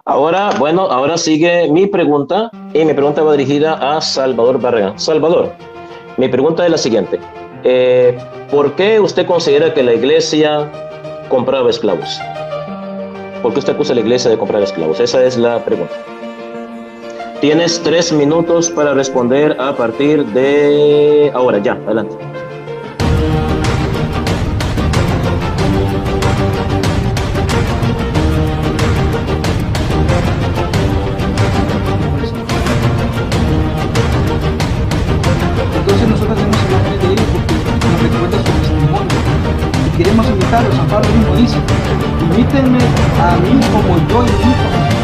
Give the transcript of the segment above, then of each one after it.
Ahora, bueno, ahora sigue mi pregunta y mi pregunta va dirigida a Salvador Barragán. Salvador, mi pregunta es la siguiente. ¿Por qué usted considera que la iglesia compraba esclavos? ¿Por qué usted acusa a la iglesia de comprar esclavos? Esa es la pregunta. Tienes 3 minutos para responder a partir de ahora. Ya, adelante. Entonces nosotros tenemos imágenes de ellos porque nos recuerda su testimonio. Y queremos imitarlos. San Pablo mismo dice, imítenme a mí como yo imito a Jesús.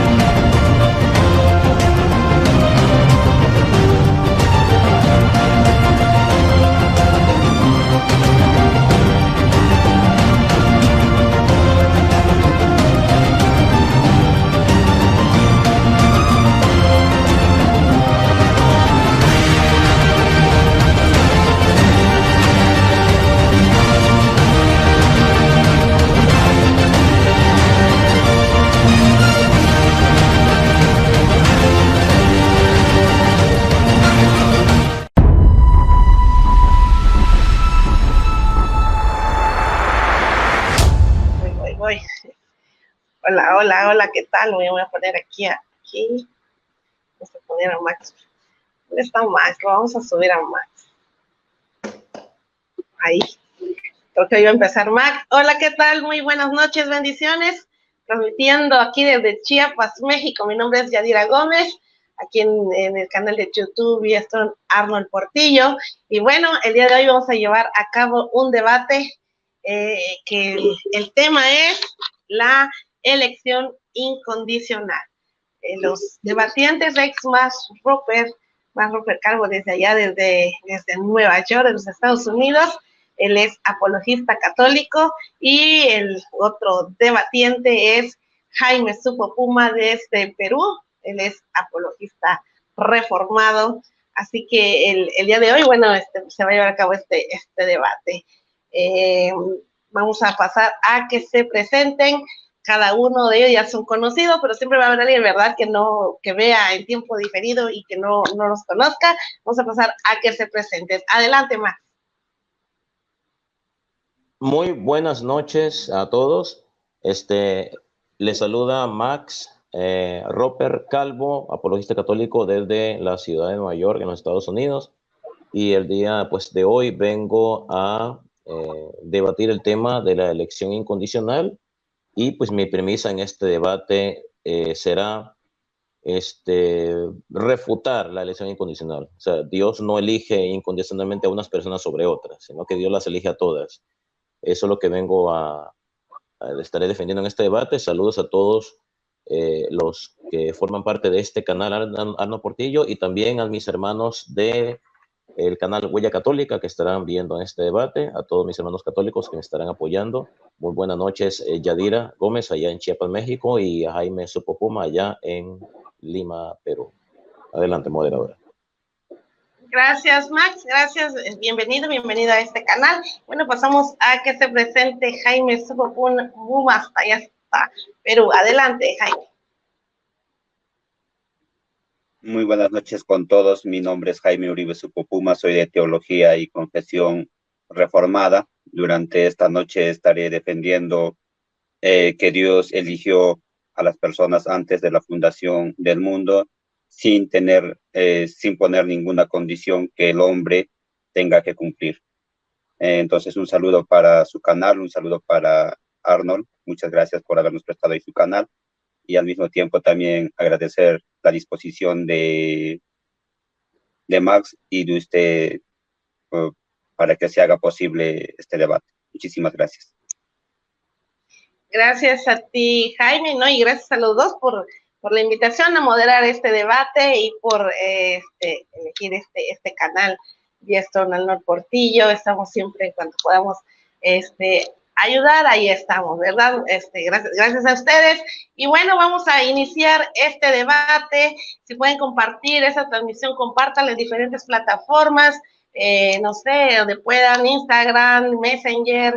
Voy. Hola, hola, hola, ¿qué tal? Me voy a poner aquí. Vamos a poner a Max. ¿Dónde está Max? Lo vamos a subir a Max. Ahí. Creo que iba a empezar Max. Hola, ¿qué tal? Muy buenas noches, bendiciones. Transmitiendo aquí desde Chiapas, México. Mi nombre es Yadira Gómez, aquí en el canal de YouTube y esto es Arnold Portillo. Y bueno, el día de hoy vamos a llevar a cabo un debate que el tema es la elección incondicional. Los debatientes Max Roper Calvo desde allá, desde Nueva York, de los Estados Unidos. Él es apologista católico y el otro debatiente es Jaime Supo Puma desde Perú. Él es apologista reformado. Así que el día de hoy, bueno, se va a llevar a cabo este debate. Vamos a pasar a que se presenten. Cada uno de ellos ya son conocidos, pero siempre va a haber alguien, ¿verdad?, que vea en tiempo diferido y que no los conozca. Vamos a pasar a que se presenten. Adelante, Max. Muy buenas noches a todos. Les saluda Max Roper Calvo, apologista católico desde la ciudad de Nueva York, en los Estados Unidos. Y el día de hoy vengo a debatir el tema de la elección incondicional. Y pues mi premisa en este debate será refutar la elección incondicional. O sea, Dios no elige incondicionalmente a unas personas sobre otras, sino que Dios las elige a todas. Eso es lo que vengo estaré defendiendo en este debate. Saludos a todos los que forman parte de este canal Arno Portillo y también a mis hermanos de el canal Huella Católica que estarán viendo en este debate, a todos mis hermanos católicos que me estarán apoyando. Muy buenas noches, Yadira Gómez allá en Chiapas, México, y a Jaime Supopuma allá en Lima, Perú. Adelante, moderadora. Gracias, Max. Gracias. Bienvenido a este canal. Bueno, pasamos a que se presente Jaime Supopuma. Allá está, Perú. Adelante, Jaime. Muy buenas noches con todos. Mi nombre es Jaime Uribe Supopuma. Soy de Teología y Confesión Reformada. Durante esta noche estaré defendiendo que Dios eligió a las personas antes de la fundación del mundo sin poner ninguna condición que el hombre tenga que cumplir. Entonces, un saludo para su canal, un saludo para Arnold. Muchas gracias por habernos prestado ahí su canal. Y al mismo tiempo también agradecer la disposición de Max y de usted para que se haga posible este debate. Muchísimas gracias. Gracias a ti, Jaime, ¿no? Y gracias a los dos por la invitación a moderar este debate y por elegir este canal y Arnold Portillo. Estamos siempre cuando podamos ayudar, ahí estamos, ¿verdad? Gracias a ustedes. Y bueno, vamos a iniciar este debate. Si pueden compartir esa transmisión, compártanla en diferentes plataformas, no sé, donde puedan, Instagram, Messenger,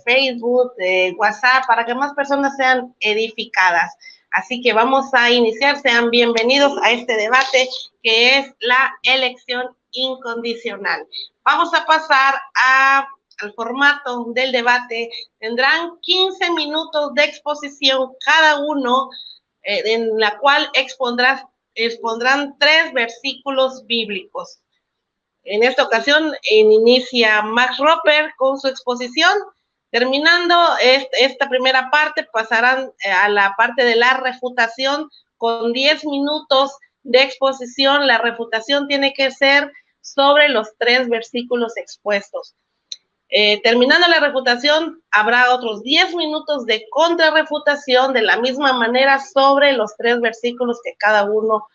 Facebook, WhatsApp, para que más personas sean edificadas. Así que vamos a iniciar, sean bienvenidos a este debate que es la elección incondicional. Vamos a pasar al formato del debate. Tendrán 15 minutos de exposición cada uno, en la cual expondrán 3 versículos bíblicos. En esta ocasión inicia Max Roper con su exposición. Terminando esta primera parte, pasarán a la parte de la refutación con 10 minutos de exposición. La refutación tiene que ser sobre los 3 versículos expuestos. Terminando la refutación, habrá otros 10 minutos de contrarrefutación de la misma manera sobre los 3 versículos que cada uno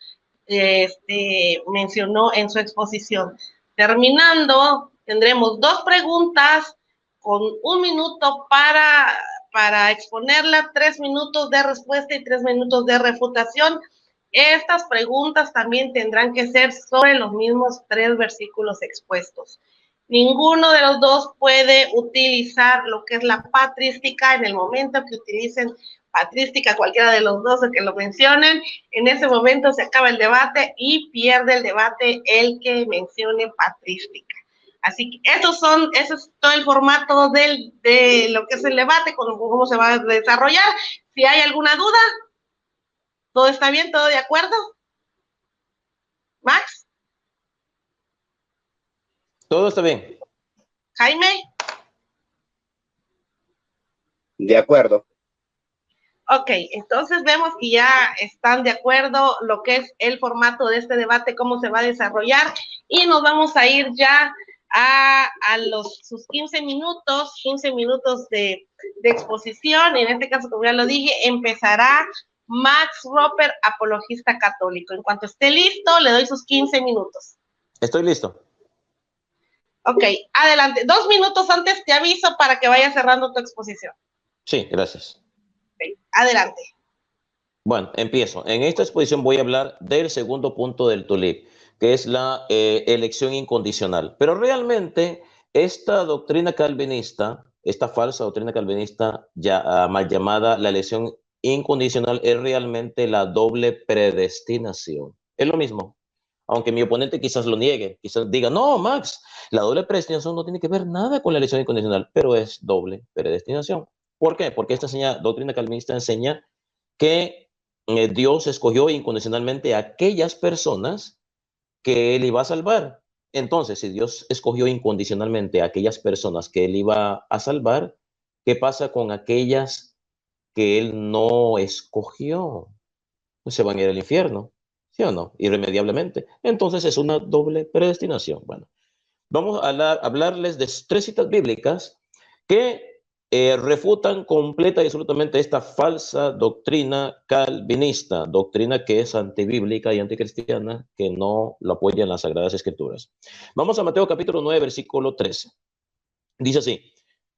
mencionó en su exposición. Terminando, tendremos 2 preguntas con 1 minuto para exponerla, 3 minutos de respuesta y 3 minutos de refutación. Estas preguntas también tendrán que ser sobre los mismos 3 versículos expuestos. Ninguno de los dos puede utilizar lo que es la patrística. En el momento que utilicen patrística, cualquiera de los dos o que lo mencionen, en ese momento se acaba el debate y pierde el debate el que mencione patrística. Así que ese es todo el formato de lo que es el debate, cómo se va a desarrollar. Si hay alguna duda, ¿todo está bien? ¿Todo de acuerdo? ¿Max? Todo está bien. ¿Jaime? De acuerdo. Ok, entonces vemos que ya están de acuerdo lo que es el formato de este debate, cómo se va a desarrollar, y nos vamos a ir ya a sus 15 minutos de exposición. En este caso, como ya lo dije, empezará Max Roper, apologista católico. En cuanto esté listo, le doy sus 15 minutos. Estoy listo. Ok, adelante. 2 minutos antes te aviso para que vayas cerrando tu exposición. Sí, gracias. Okay, adelante. Bueno, empiezo. En esta exposición voy a hablar del segundo punto del TULIP, que es la elección incondicional. Pero realmente esta doctrina calvinista, esta falsa doctrina calvinista mal llamada la elección incondicional, es realmente la doble predestinación. Es lo mismo. Aunque mi oponente quizás lo niegue, quizás diga, no, Max, la doble predestinación no tiene que ver nada con la elección incondicional, pero es doble predestinación. ¿Por qué? Porque esta doctrina calvinista enseña que Dios escogió incondicionalmente a aquellas personas que Él iba a salvar. Entonces, si Dios escogió incondicionalmente a aquellas personas que Él iba a salvar, ¿qué pasa con aquellas que Él no escogió? Pues se van a ir al infierno, ¿sí o no? Irremediablemente. Entonces es una doble predestinación. Bueno, vamos a hablarles de 3 citas bíblicas que refutan completa y absolutamente esta falsa doctrina calvinista, doctrina que es antibíblica y anticristiana, que no la apoyan las Sagradas Escrituras. Vamos a Mateo capítulo 9, versículo 13. Dice así: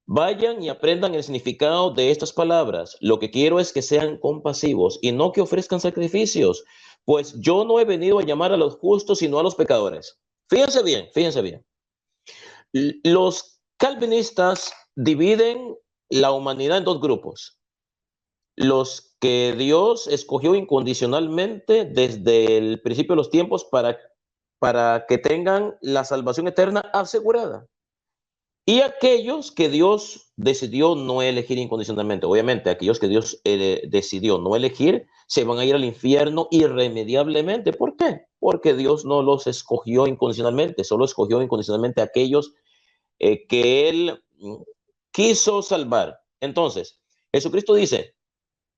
vayan y aprendan el significado de estas palabras. Lo que quiero es que sean compasivos y no que ofrezcan sacrificios, pues yo no he venido a llamar a los justos, sino a los pecadores. Fíjense bien, fíjense bien. Los calvinistas dividen la humanidad en 2 grupos. Los que Dios escogió incondicionalmente desde el principio de los tiempos para que tengan la salvación eterna asegurada. Y aquellos que Dios decidió no elegir incondicionalmente. Obviamente, aquellos que Dios decidió no elegir se van a ir al infierno irremediablemente. ¿Por qué? Porque Dios no los escogió incondicionalmente, solo escogió incondicionalmente a aquellos que Él quiso salvar. Entonces, Jesucristo dice,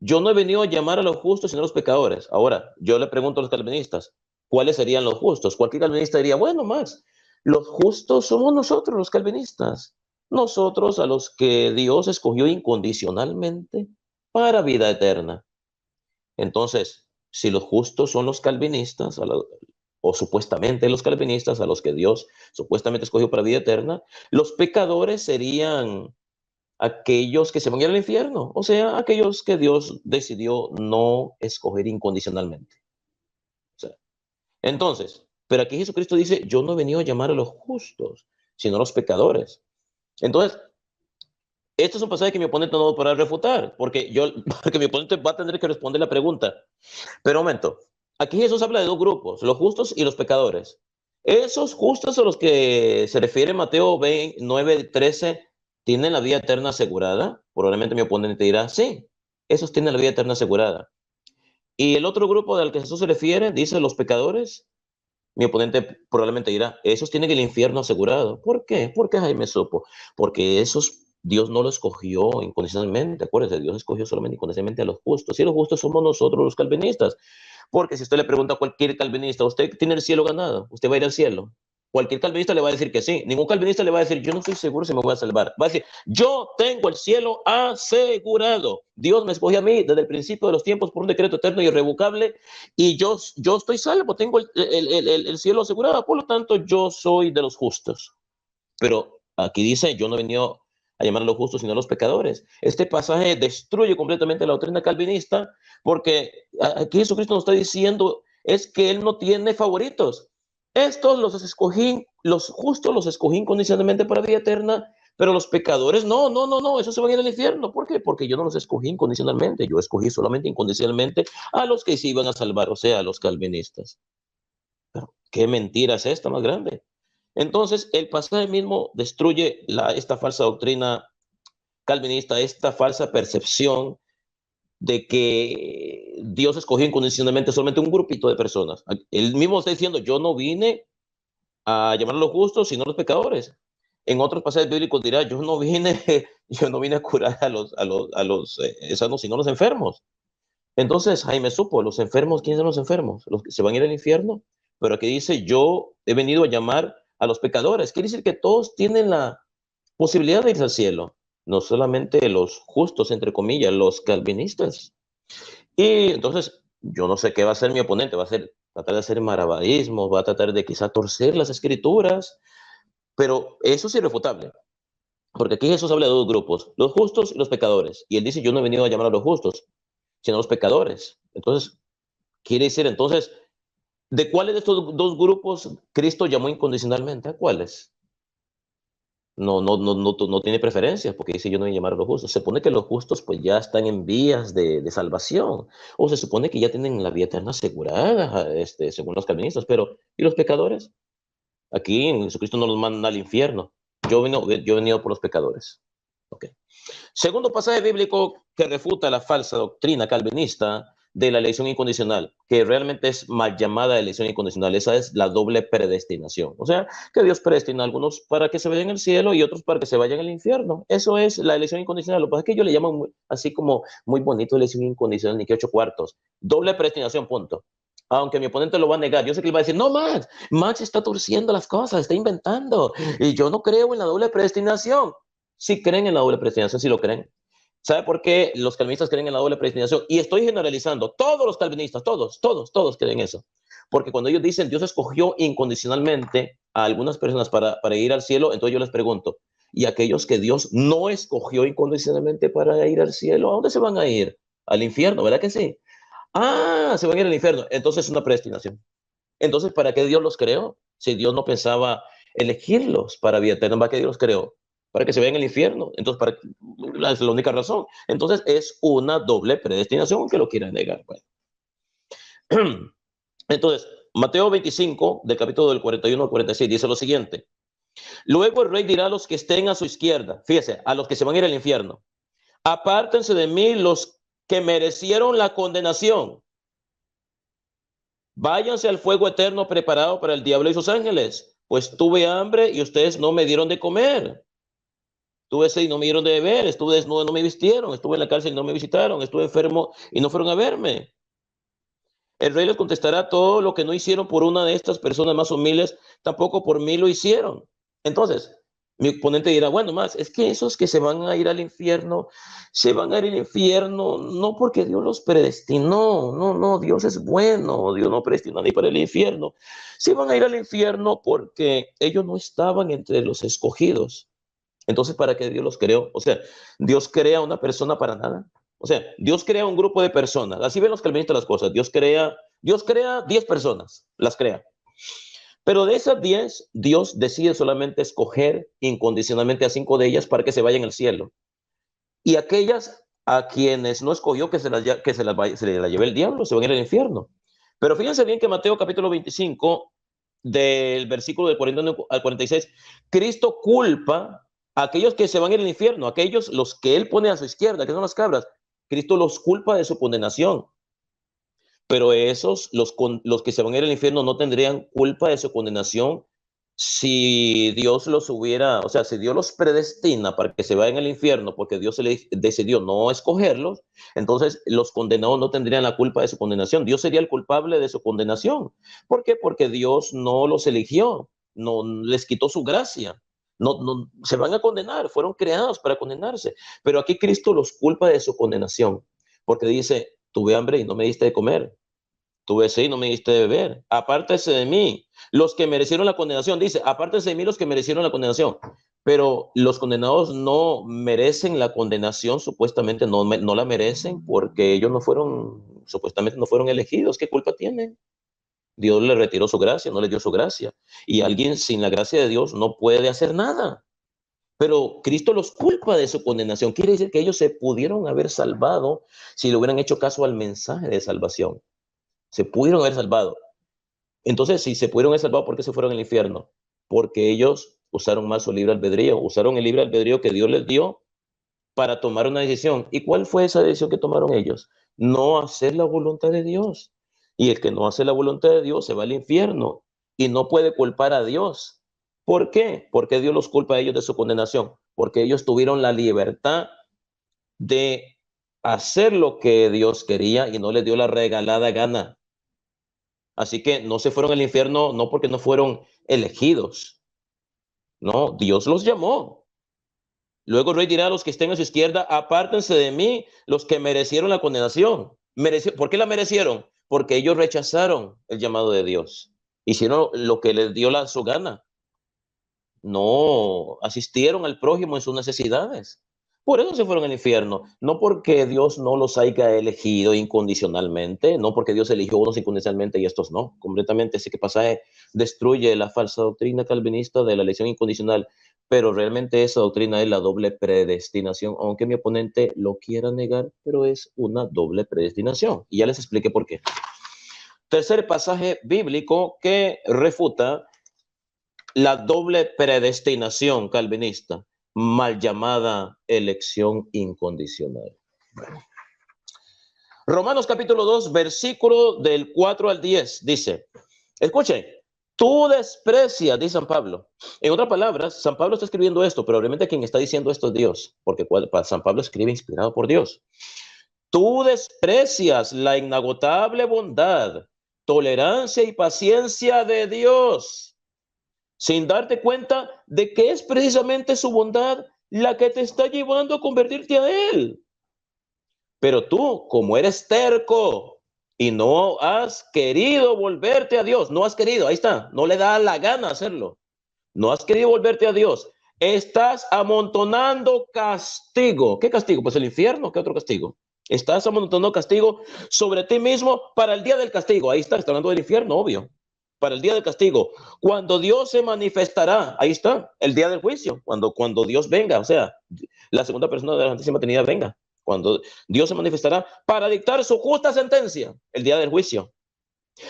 yo no he venido a llamar a los justos sino a los pecadores. Ahora, yo le pregunto a los calvinistas, ¿cuáles serían los justos? Cualquier calvinista diría, bueno, Max, los justos somos nosotros, los calvinistas. Nosotros a los que Dios escogió incondicionalmente para vida eterna. Entonces, si los justos son los calvinistas, o supuestamente los calvinistas, a los que Dios supuestamente escogió para vida eterna, los pecadores serían aquellos que se van a ir al infierno, o sea, aquellos que Dios decidió no escoger incondicionalmente. O sea, entonces, pero aquí Jesucristo dice, yo no he venido a llamar a los justos, sino a los pecadores. Entonces, Este es un pasaje que mi oponente no va a poder refutar, porque mi oponente va a tener que responder la pregunta. Pero un momento, aquí Jesús habla de dos grupos, los justos y los pecadores. Esos justos a los que se refiere Mateo 9:13, ¿tienen la vida eterna asegurada? Probablemente mi oponente dirá, sí, esos tienen la vida eterna asegurada. Y el otro grupo al que Jesús se refiere, dice los pecadores, mi oponente probablemente dirá, esos tienen el infierno asegurado. ¿Por qué? ¿Por qué Jaime supo? Porque esos Dios no los escogió incondicionalmente. Acuérdense, Dios escogió solamente incondicionalmente a los justos. Y los justos somos nosotros los calvinistas. Porque si usted le pregunta a cualquier calvinista, ¿usted tiene el cielo ganado? ¿Usted va a ir al cielo? Cualquier calvinista le va a decir que sí. Ningún calvinista le va a decir, yo no estoy seguro si me voy a salvar. Va a decir, yo tengo el cielo asegurado. Dios me escogió a mí desde el principio de los tiempos por un decreto eterno y irrevocable y yo estoy salvo, tengo el cielo asegurado, por lo tanto yo soy de los justos. Pero aquí dice, yo no he venido a llamar a los justos sino a los pecadores. Este pasaje destruye completamente la doctrina calvinista porque aquí Jesucristo nos está diciendo es que Él no tiene favoritos. Estos los escogí, los justos los escogí incondicionalmente para vida eterna, pero los pecadores no, esos se van a ir al infierno. ¿Por qué? Porque yo no los escogí incondicionalmente, yo escogí solamente incondicionalmente a los que se iban a salvar, o sea, a los calvinistas. Pero, ¿qué mentira es esta más grande? Entonces, el pasaje mismo destruye esta falsa doctrina calvinista, esta falsa percepción de que Dios escogió incondicionalmente solamente un grupito de personas. Él mismo está diciendo, yo no vine a llamar a los justos, sino a los pecadores. En otros pasajes bíblicos dirá, yo no vine a curar a los sanos, sino a los enfermos. Entonces, Jaime supo, los enfermos, ¿quiénes son los enfermos? Los que se van a ir al infierno. Pero aquí dice, yo he venido a llamar a los pecadores. Quiere decir que todos tienen la posibilidad de irse al cielo. No solamente los justos, entre comillas, los calvinistas. Y entonces, yo no sé qué va a hacer mi oponente. Va a tratar de hacer malabarismos, va a tratar de quizá torcer las escrituras. Pero eso es irrefutable. Porque aquí Jesús habla de dos grupos, los justos y los pecadores. Y él dice, yo no he venido a llamar a los justos, sino a los pecadores. Entonces, quiere decir, entonces, ¿de cuáles de estos dos grupos Cristo llamó incondicionalmente? ¿A cuáles? No tiene preferencias, porque dice yo no voy a llamar a los justos. Se supone que los justos pues ya están en vías de salvación, o se supone que ya tienen la vida eterna asegurada, según los calvinistas, pero ¿y los pecadores? Aquí en Jesucristo no los manda al infierno. Yo he venido por los pecadores. Okay. Segundo pasaje bíblico que refuta la falsa doctrina calvinista de la elección incondicional, que realmente es mal llamada elección incondicional. Esa es la doble predestinación. O sea, que Dios predestina a algunos para que se vayan al cielo y otros para que se vayan al infierno. Eso es la elección incondicional. Lo que pasa es que ellos le llaman así como muy bonito elección incondicional, ni que 8 cuartos. Doble predestinación, punto. Aunque mi oponente lo va a negar, yo sé que él va a decir, no, Max está torciendo las cosas, está inventando, y yo no creo en la doble predestinación. Sí creen en la doble predestinación, sí lo creen. ¿Sabe por qué los calvinistas creen en la doble predestinación? Y estoy generalizando, todos los calvinistas, todos creen eso. Porque cuando ellos dicen Dios escogió incondicionalmente a algunas personas para ir al cielo, entonces yo les pregunto, ¿y aquellos que Dios no escogió incondicionalmente para ir al cielo, a dónde se van a ir? Al infierno, ¿verdad que sí? Ah, se van a ir al infierno. Entonces es una predestinación. Entonces, ¿para qué Dios los creó? Si Dios no pensaba elegirlos para vida eterna, ¿para qué Dios los creó? Para que se vayan al infierno. Entonces, es la única razón. Entonces, es una doble predestinación, aunque lo quiera negar. Bueno. Entonces, Mateo 25, del capítulo del 41 al 46, dice lo siguiente. Luego el rey dirá a los que estén a su izquierda, fíjese, a los que se van a ir al infierno, apártense de mí los que merecieron la condenación. Váyanse al fuego eterno preparado para el diablo y sus ángeles, pues tuve hambre y ustedes no me dieron de comer. Tuve sed y no me dieron de beber, estuve desnudo y no me vistieron, estuve en la cárcel y no me visitaron, estuve enfermo y no fueron a verme. El rey les contestará, todo lo que no hicieron por una de estas personas más humildes, tampoco por mí lo hicieron. Entonces, mi oponente dirá, bueno, más, es que esos que se van a ir al infierno, se van a ir al infierno no porque Dios los predestinó, no, Dios es bueno, Dios no predestinó ni para el infierno. Se van a ir al infierno porque ellos no estaban entre los escogidos. Entonces, ¿para qué Dios los creó? O sea, Dios crea a una persona para nada. O sea, Dios crea un grupo de personas. Así ven los calvinistas las cosas. Dios crea 10 personas, las crea. Pero de esas 10, Dios decide solamente escoger incondicionalmente a 5 de ellas para que se vayan al cielo. y aquellas a quienes no escogió que se la lleve el diablo, se van a ir al infierno. Pero fíjense bien que Mateo capítulo 25, del versículo del 41 al 46, Cristo culpa a aquellos que se van a ir al infierno, aquellos los que él pone a su izquierda, que son las cabras. Cristo los culpa de su condenación. Pero esos, los que se van a ir al infierno, no tendrían culpa de su condenación si Dios los hubiera, o sea, si Dios los predestina para que se vayan al infierno porque Dios se les decidió no escogerlos, entonces los condenados no tendrían la culpa de su condenación. Dios sería el culpable de su condenación. ¿Por qué? Porque Dios no los eligió, no les quitó su gracia. No, se van a condenar, fueron creados para condenarse. Pero aquí Cristo los culpa de su condenación, porque dice, tuve hambre y no me diste de comer. Tuve sed y no me diste de beber. Apártese de mí los que merecieron la condenación. Dice, apártese de mí los que merecieron la condenación. Pero los condenados no merecen la condenación, supuestamente no la merecen porque ellos no fueron, supuestamente no fueron elegidos. ¿Qué culpa tienen? Dios les retiró su gracia, no les dio su gracia. Y alguien sin la gracia de Dios no puede hacer nada. Pero Cristo los culpa de su condenación. Quiere decir que ellos se pudieron haber salvado si le hubieran hecho caso al mensaje de salvación. Se pudieron haber salvado. Entonces, si se pudieron haber salvado, ¿por qué se fueron al infierno? Porque ellos usaron mal su libre albedrío, usaron el libre albedrío que Dios les dio para tomar una decisión. ¿Y cuál fue esa decisión que tomaron ellos? No hacer la voluntad de Dios. Y el que no hace la voluntad de Dios se va al infierno y no puede culpar a Dios. ¿Por qué? Porque Dios los culpa a ellos de su condenación. Porque ellos tuvieron la libertad de hacer lo que Dios quería y no les dio la regalada gana. Así que no se fueron al infierno no porque no fueron elegidos. No, Dios los llamó. Luego el rey dirá a los que estén a su izquierda, apártense de mí los que merecieron la condenación. ¿Por qué la merecieron? Porque ellos rechazaron el llamado de Dios. Hicieron lo que les dio su gana. No asistieron al prójimo en sus necesidades. Por eso se fueron al infierno, no porque Dios no los haya elegido incondicionalmente, no porque Dios eligió a unos incondicionalmente y estos no. Completamente ese que pasaje destruye la falsa doctrina calvinista de la elección incondicional, pero realmente esa doctrina es la doble predestinación, aunque mi oponente lo quiera negar, pero es una doble predestinación. Y ya les expliqué por qué. Tercer pasaje bíblico que refuta la doble predestinación calvinista, mal llamada elección incondicional. Bueno. Romanos capítulo 2, versículo del 4 al 10, dice, escuchen, tú desprecias, dice San Pablo. En otras palabras, San Pablo está escribiendo esto, pero obviamente quien está diciendo esto es Dios, porque San Pablo escribe inspirado por Dios. Tú desprecias la inagotable bondad, tolerancia y paciencia de Dios, sin darte cuenta de que es precisamente su bondad la que te está llevando a convertirte a Él. Pero tú, como eres terco y no has querido volverte a Dios, no has querido, ahí está, no le da la gana hacerlo, no has querido volverte a Dios, estás amontonando castigo. ¿Qué castigo? Pues el infierno. ¿Qué otro castigo? Estás amontonando castigo sobre ti mismo para el día del castigo. Ahí está hablando del infierno, obvio. Para el día del castigo, cuando Dios se manifestará, ahí está, el día del juicio, cuando Dios venga, o sea, la segunda persona de la Santísima Trinidad venga, cuando Dios se manifestará para dictar su justa sentencia, el día del juicio.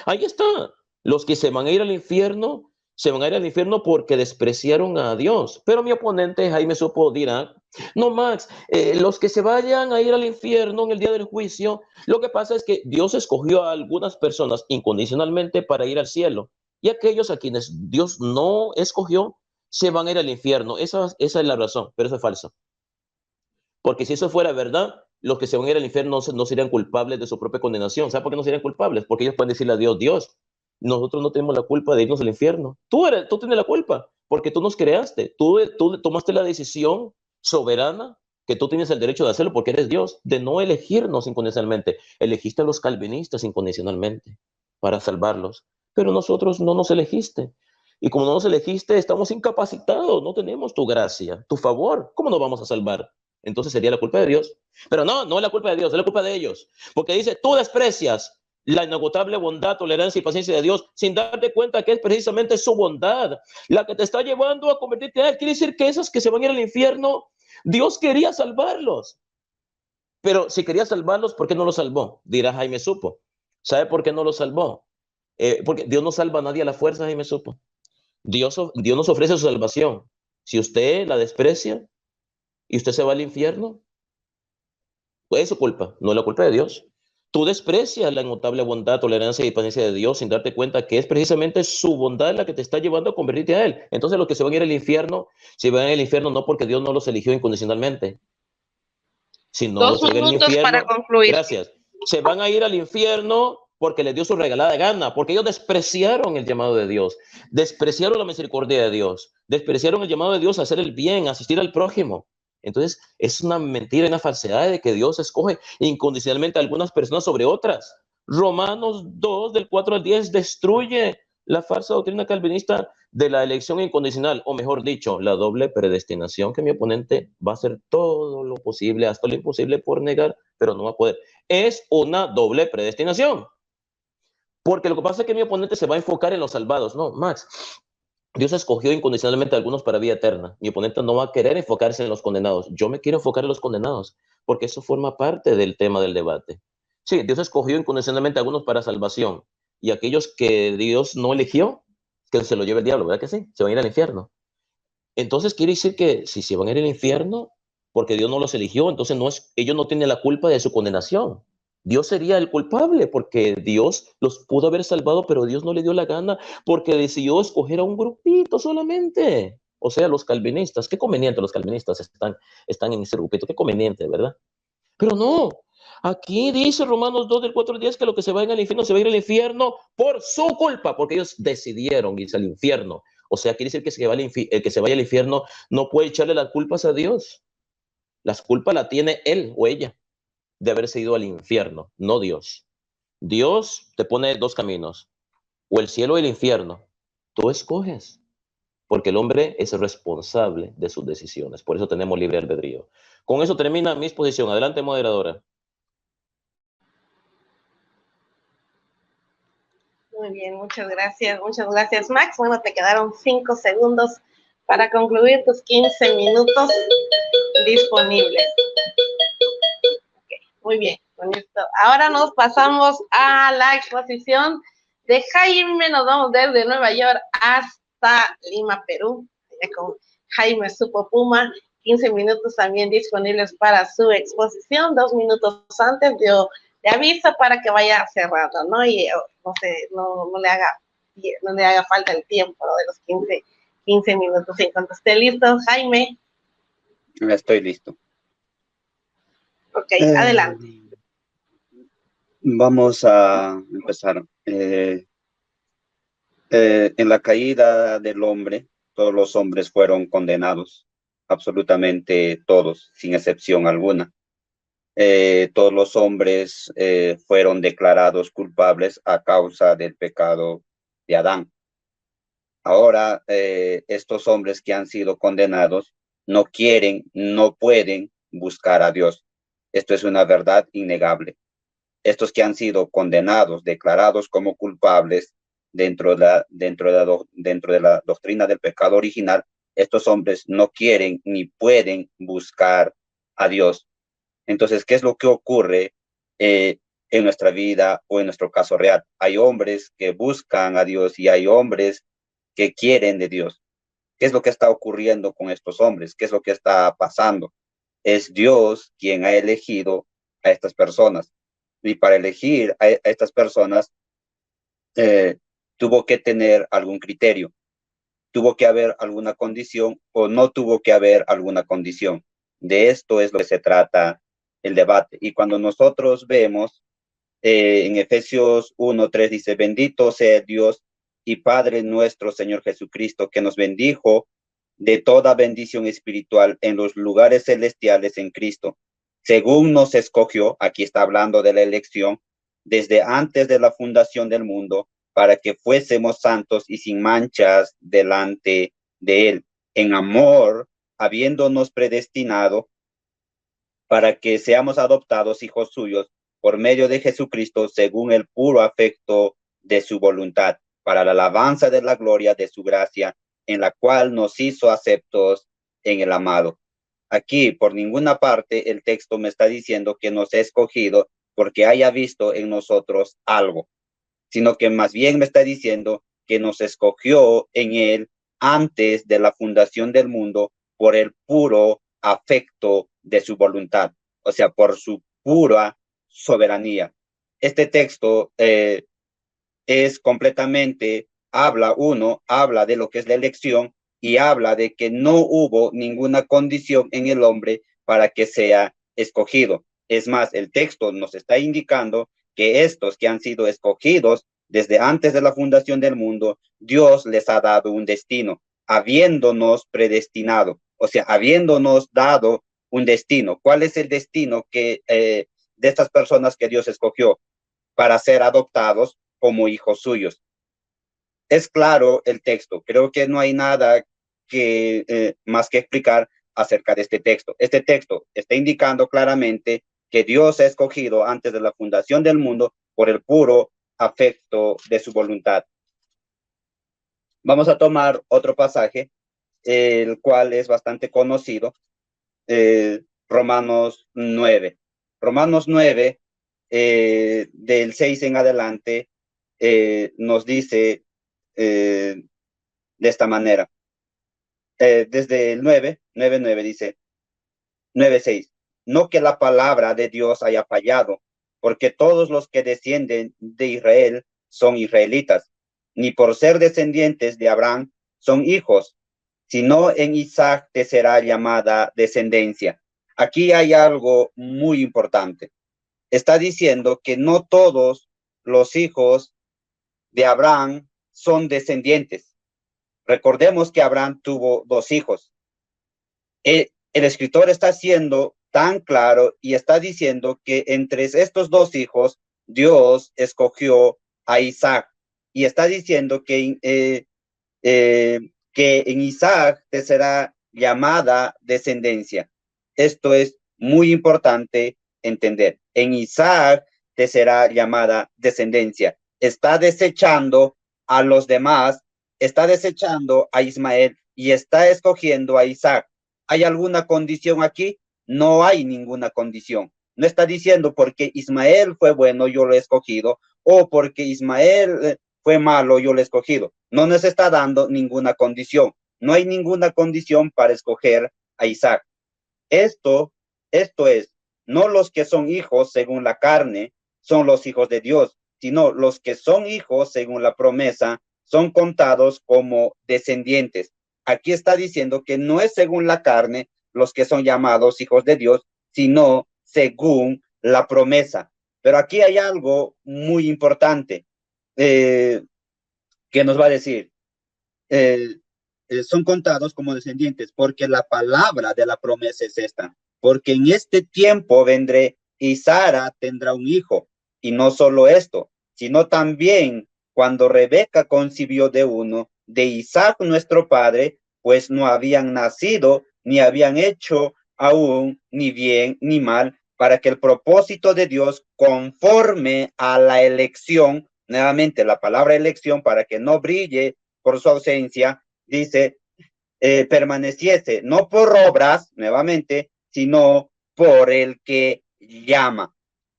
Ahí está, los que se van a ir al infierno, se van a ir al infierno porque despreciaron a Dios. Pero mi oponente, Jaime Supo, dirá, no, Max, los que se vayan a ir al infierno en el día del juicio, lo que pasa es que Dios escogió a algunas personas incondicionalmente para ir al cielo. Y aquellos a quienes Dios no escogió, se van a ir al infierno. Esa es la razón, pero eso es falso. Porque si eso fuera verdad, los que se van a ir al infierno no serían culpables de su propia condenación. ¿Sabe por qué no serían culpables? Porque ellos pueden decirle a Dios, Dios, nosotros no tenemos la culpa de irnos al infierno. Tú tienes la culpa, porque tú nos creaste. Tú tomaste la decisión soberana, que tú tienes el derecho de hacerlo porque eres Dios, de no elegirnos incondicionalmente. Elegiste a los calvinistas incondicionalmente para salvarlos, pero nosotros no nos elegiste. Y como no nos elegiste, estamos incapacitados, no tenemos tu gracia, tu favor. ¿Cómo nos vamos a salvar? Entonces sería la culpa de Dios. Pero no es la culpa de Dios, es la culpa de ellos. Porque dice, tú desprecias la inagotable bondad, tolerancia y paciencia de Dios sin darte cuenta que es precisamente su bondad la que te está llevando a convertirte a Él. Quiere decir que esos que se van a ir al infierno Dios quería salvarlos. Pero si quería salvarlos, ¿por qué no los salvó? Dirá Jaime Supo. ¿Sabe por qué no los salvó? Porque Dios no salva a nadie a la fuerza, Jaime Supo. Dios nos ofrece su salvación. Si usted la desprecia y usted se va al infierno, pues es su culpa, no es la culpa de Dios. Tú desprecias la inmutable bondad, tolerancia y paciencia de Dios sin darte cuenta que es precisamente su bondad la que te está llevando a convertirte a Él. Entonces los que se van a ir al infierno, se van al infierno no porque Dios no los eligió incondicionalmente, sino 2 se van al minutos para infierno. concluir. Gracias. Se van a ir al infierno porque les dio su regalada gana, porque ellos despreciaron el llamado de Dios, despreciaron la misericordia de Dios, despreciaron el llamado de Dios a hacer el bien, a asistir al prójimo. Entonces, es una mentira, una falsedad de que Dios escoge incondicionalmente a algunas personas sobre otras. Romanos 2, del 4 al 10, destruye la falsa doctrina calvinista de la elección incondicional, o mejor dicho, la doble predestinación, que mi oponente va a hacer todo lo posible, hasta lo imposible por negar, pero no va a poder. Es una doble predestinación. Porque lo que pasa es que mi oponente se va a enfocar en los salvados. No, Max, Dios escogió incondicionalmente a algunos para vida eterna. Mi oponente no va a querer enfocarse en los condenados. Yo me quiero enfocar en los condenados, porque eso forma parte del tema del debate. Sí, Dios escogió incondicionalmente a algunos para salvación, y aquellos que Dios no eligió, que se lo lleve el diablo, ¿verdad que sí? Se van a ir al infierno. Entonces quiere decir que si se van a ir al infierno, porque Dios no los eligió, entonces ellos no tienen la culpa de su condenación. Dios sería el culpable porque Dios los pudo haber salvado, pero Dios no le dio la gana porque decidió escoger a un grupito solamente. O sea, los calvinistas, qué conveniente los calvinistas están en ese grupito, qué conveniente, ¿verdad? Pero no, aquí dice Romanos 2 del 4 al 10 que lo que se va al infierno se va a ir al infierno por su culpa, porque ellos decidieron irse al infierno. O sea, quiere decir que el que se vaya al infierno no puede echarle las culpas a Dios. Las culpas la tiene él o ella de haberse ido al infierno, no Dios. Dios te pone dos caminos, o el cielo o el infierno. Tú escoges, porque el hombre es responsable de sus decisiones. Por eso tenemos libre albedrío. Con eso termina mi exposición. Adelante, moderadora. Muy bien, muchas gracias, Max. Bueno, te quedaron 5 segundos para concluir tus 15 minutos disponibles. Okay, muy bien, con esto. Ahora nos pasamos a la exposición de Jaime. Nos vamos desde Nueva York hasta Lima, Perú, con Jaime Supo Puma. 15 minutos también disponibles para su exposición. 2 minutos antes dio de aviso para que vaya cerrando, ¿no? Y no le haga falta el tiempo, ¿no? De los 15 minutos. En cuanto esté listo, Jaime. Estoy listo. Ok, adelante. Vamos a empezar. En la caída del hombre, todos los hombres fueron condenados, absolutamente todos, sin excepción alguna. Todos los hombres fueron declarados culpables a causa del pecado de Adán. Ahora, estos hombres que han sido condenados no quieren, no pueden buscar a Dios. Esto es una verdad innegable. Estos que han sido condenados, declarados como culpables dentro de la doctrina del pecado original, estos hombres no quieren ni pueden buscar a Dios. Entonces, ¿qué es lo que ocurre en nuestra vida o en nuestro caso real? Hay hombres que buscan a Dios y hay hombres que quieren de Dios. ¿Qué es lo que está ocurriendo con estos hombres? ¿Qué es lo que está pasando? Es Dios quien ha elegido a estas personas. Y para elegir a estas personas, tuvo que tener algún criterio. Tuvo que haber alguna condición o no tuvo que haber alguna condición. De esto es lo que se trata el debate. Y cuando nosotros vemos en Efesios 1:3 dice, bendito sea Dios y Padre nuestro Señor Jesucristo, que nos bendijo de toda bendición espiritual en los lugares celestiales en Cristo, según nos escogió, aquí está hablando de la elección, desde antes de la fundación del mundo, para que fuésemos santos y sin manchas delante de Él, en amor, habiéndonos predestinado para que seamos adoptados hijos suyos por medio de Jesucristo, según el puro afecto de su voluntad, para la alabanza de la gloria de su gracia, en la cual nos hizo aceptos en el amado. Aquí, por ninguna parte, el texto me está diciendo que nos ha escogido porque haya visto en nosotros algo, sino que más bien me está diciendo que nos escogió en Él antes de la fundación del mundo por el puro afecto de su voluntad, o sea, por su pura soberanía. Este texto es completamente, habla de lo que es la elección y habla de que no hubo ninguna condición en el hombre para que sea escogido. Es más, el texto nos está indicando que estos que han sido escogidos desde antes de la fundación del mundo, Dios les ha dado un destino, habiéndonos predestinado, o sea, habiéndonos dado un destino. ¿Cuál es el destino de estas personas que Dios escogió? Para ser adoptados como hijos suyos. Es claro el texto. Creo que no hay nada más que explicar acerca de este texto. Este texto está indicando claramente que Dios ha escogido antes de la fundación del mundo por el puro afecto de su voluntad. Vamos a tomar otro pasaje, el cual es bastante conocido, Romanos 9. Romanos 9, del 6 en adelante, nos dice de esta manera. Desde el 9 dice, 9:6. No que la palabra de Dios haya fallado, porque todos los que descienden de Israel son israelitas, ni por ser descendientes de Abraham son hijos, sino en Isaac te será llamada descendencia. Aquí hay algo muy importante. Está diciendo que no todos los hijos de Abraham son descendientes. Recordemos que Abraham tuvo 2 hijos. El escritor está siendo tan claro y está diciendo que entre estos 2 hijos, Dios escogió a Isaac. Y está diciendo que en Isaac te será llamada descendencia. Esto es muy importante entender. En Isaac te será llamada descendencia. Está desechando a los demás, está desechando a Ismael y está escogiendo a Isaac. ¿Hay alguna condición aquí? No hay ninguna condición. No está diciendo porque Ismael fue bueno, yo lo he escogido, o porque Ismael fue malo, yo lo he escogido. No nos está dando ninguna condición. No hay ninguna condición para escoger a Isaac. Esto es, no los que son hijos según la carne son los hijos de Dios, sino los que son hijos según la promesa son contados como descendientes. Aquí está diciendo que no es según la carne los que son llamados hijos de Dios, sino según la promesa. Pero aquí hay algo muy importante que nos va a decir. Son contados como descendientes, porque la palabra de la promesa es esta. Porque en este tiempo vendré y Sara tendrá un hijo. Y no solo esto, sino también cuando Rebeca concibió de uno, de Isaac nuestro padre, pues no habían nacido, ni habían hecho aún ni bien ni mal, para que el propósito de Dios conforme a la elección, nuevamente la palabra elección, para que no brille por su ausencia, dice, permaneciese, no por obras, nuevamente, sino por el que llama.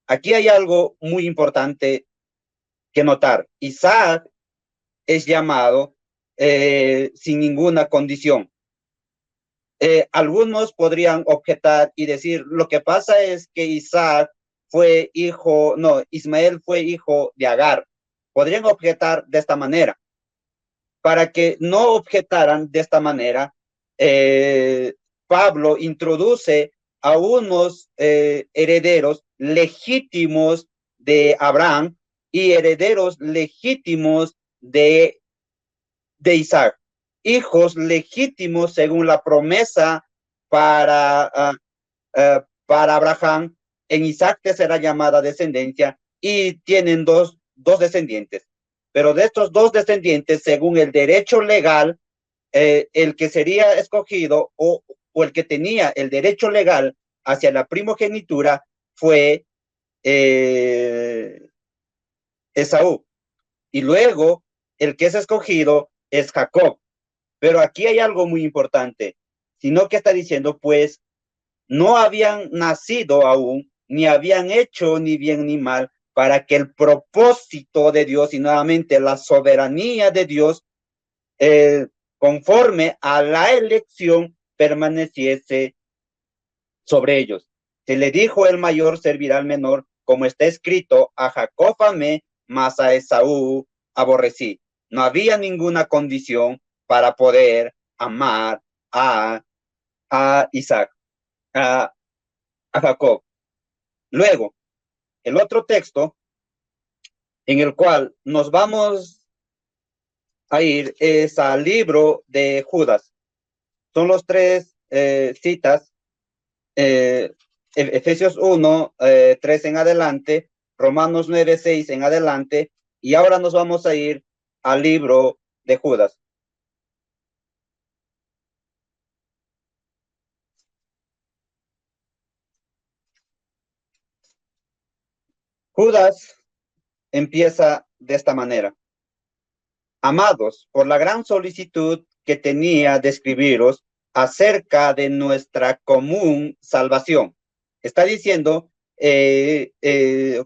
Aquí hay algo muy importante que notar. Isaac es llamado sin ninguna condición. Algunos podrían objetar y decir, lo que pasa es que Isaac fue hijo, no, Ismael fue hijo de Agar. Podrían objetar de esta manera. Para que no objetaran de esta manera, Pablo introduce a unos herederos legítimos de Abraham y herederos legítimos de Isaac, hijos legítimos según la promesa para Abraham. En Isaac te será llamada descendencia y tienen dos descendientes. Pero de estos 2 descendientes, según el derecho legal, el que sería escogido o el que tenía el derecho legal hacia la primogenitura fue Esaú. Y luego el que es escogido es Jacob. Pero aquí hay algo muy importante, sino que está diciendo, pues, no habían nacido aún, ni habían hecho ni bien ni mal, para que el propósito de Dios y nuevamente la soberanía de Dios, conforme a la elección, permaneciese sobre ellos. Se le dijo: el mayor servirá al menor, como está escrito: a Jacob amé, mas a Esaú aborrecí. No había ninguna condición para poder amar a Isaac, a Jacob. Luego, el otro texto en el cual nos vamos a ir es al libro de Judas. Son los tres citas, Efesios 1, 3 en adelante, Romanos 9, 6 en adelante, y ahora nos vamos a ir al libro de Judas. Judas empieza de esta manera: amados, por la gran solicitud que tenía de escribiros acerca de nuestra común salvación. Está diciendo,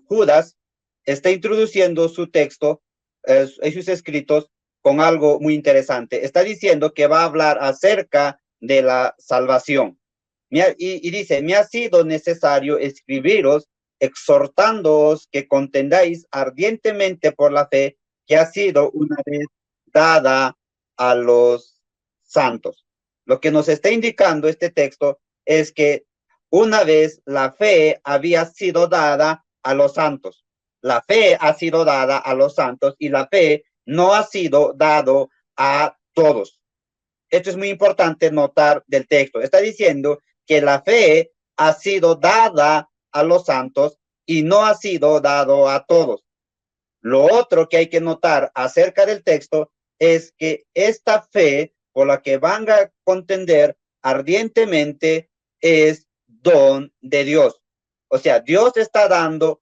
Judas está introduciendo su texto, sus escritos, con algo muy interesante. Está diciendo que va a hablar acerca de la salvación. Y dice: me ha sido necesario escribiros, exhortándoos que contendáis ardientemente por la fe que ha sido una vez dada a los santos. Lo que nos está indicando este texto es que una vez la fe había sido dada a los santos. La fe ha sido dada a los santos y la fe no ha sido dado a todos. Esto es muy importante notar del texto. Está diciendo que la fe ha sido dada a los santos y no ha sido dado a todos. Lo otro que hay que notar acerca del texto es que esta fe por la que van a contender ardientemente es don de Dios. O sea, Dios está dando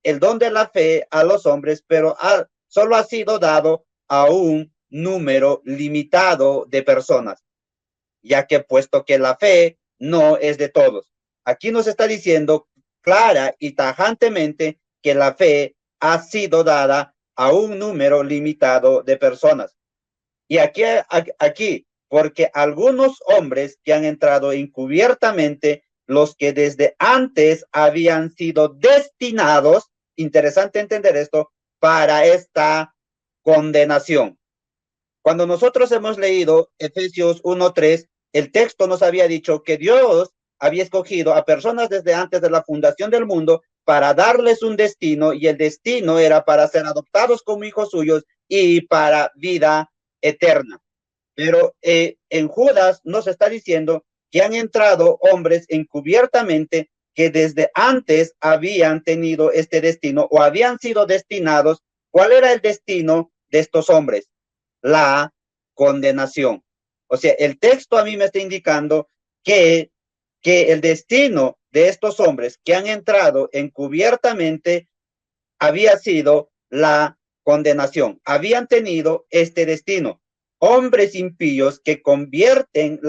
el don de la fe a los hombres, pero solo ha sido dado a un número limitado de personas, ya que puesto que la fe no es de todos. Aquí nos está diciendo clara y tajantemente que la fe ha sido dada a un número limitado de personas. Y aquí, porque algunos hombres que han entrado encubiertamente, los que desde antes habían sido destinados, interesante entender esto, para esta condenación. Cuando nosotros hemos leído Efesios 1:3, el texto nos había dicho que Dios había escogido a personas desde antes de la fundación del mundo para darles un destino, y el destino era para ser adoptados como hijos suyos y para vida eterna. Pero en Judas nos está diciendo que han entrado hombres encubiertamente que desde antes habían tenido este destino o habían sido destinados. ¿Cuál era el destino de estos hombres? La condenación. O sea, el texto a mí me está indicando que el destino de estos hombres que han entrado encubiertamente había sido la condenación. Habían tenido este destino. Hombres impíos que convierten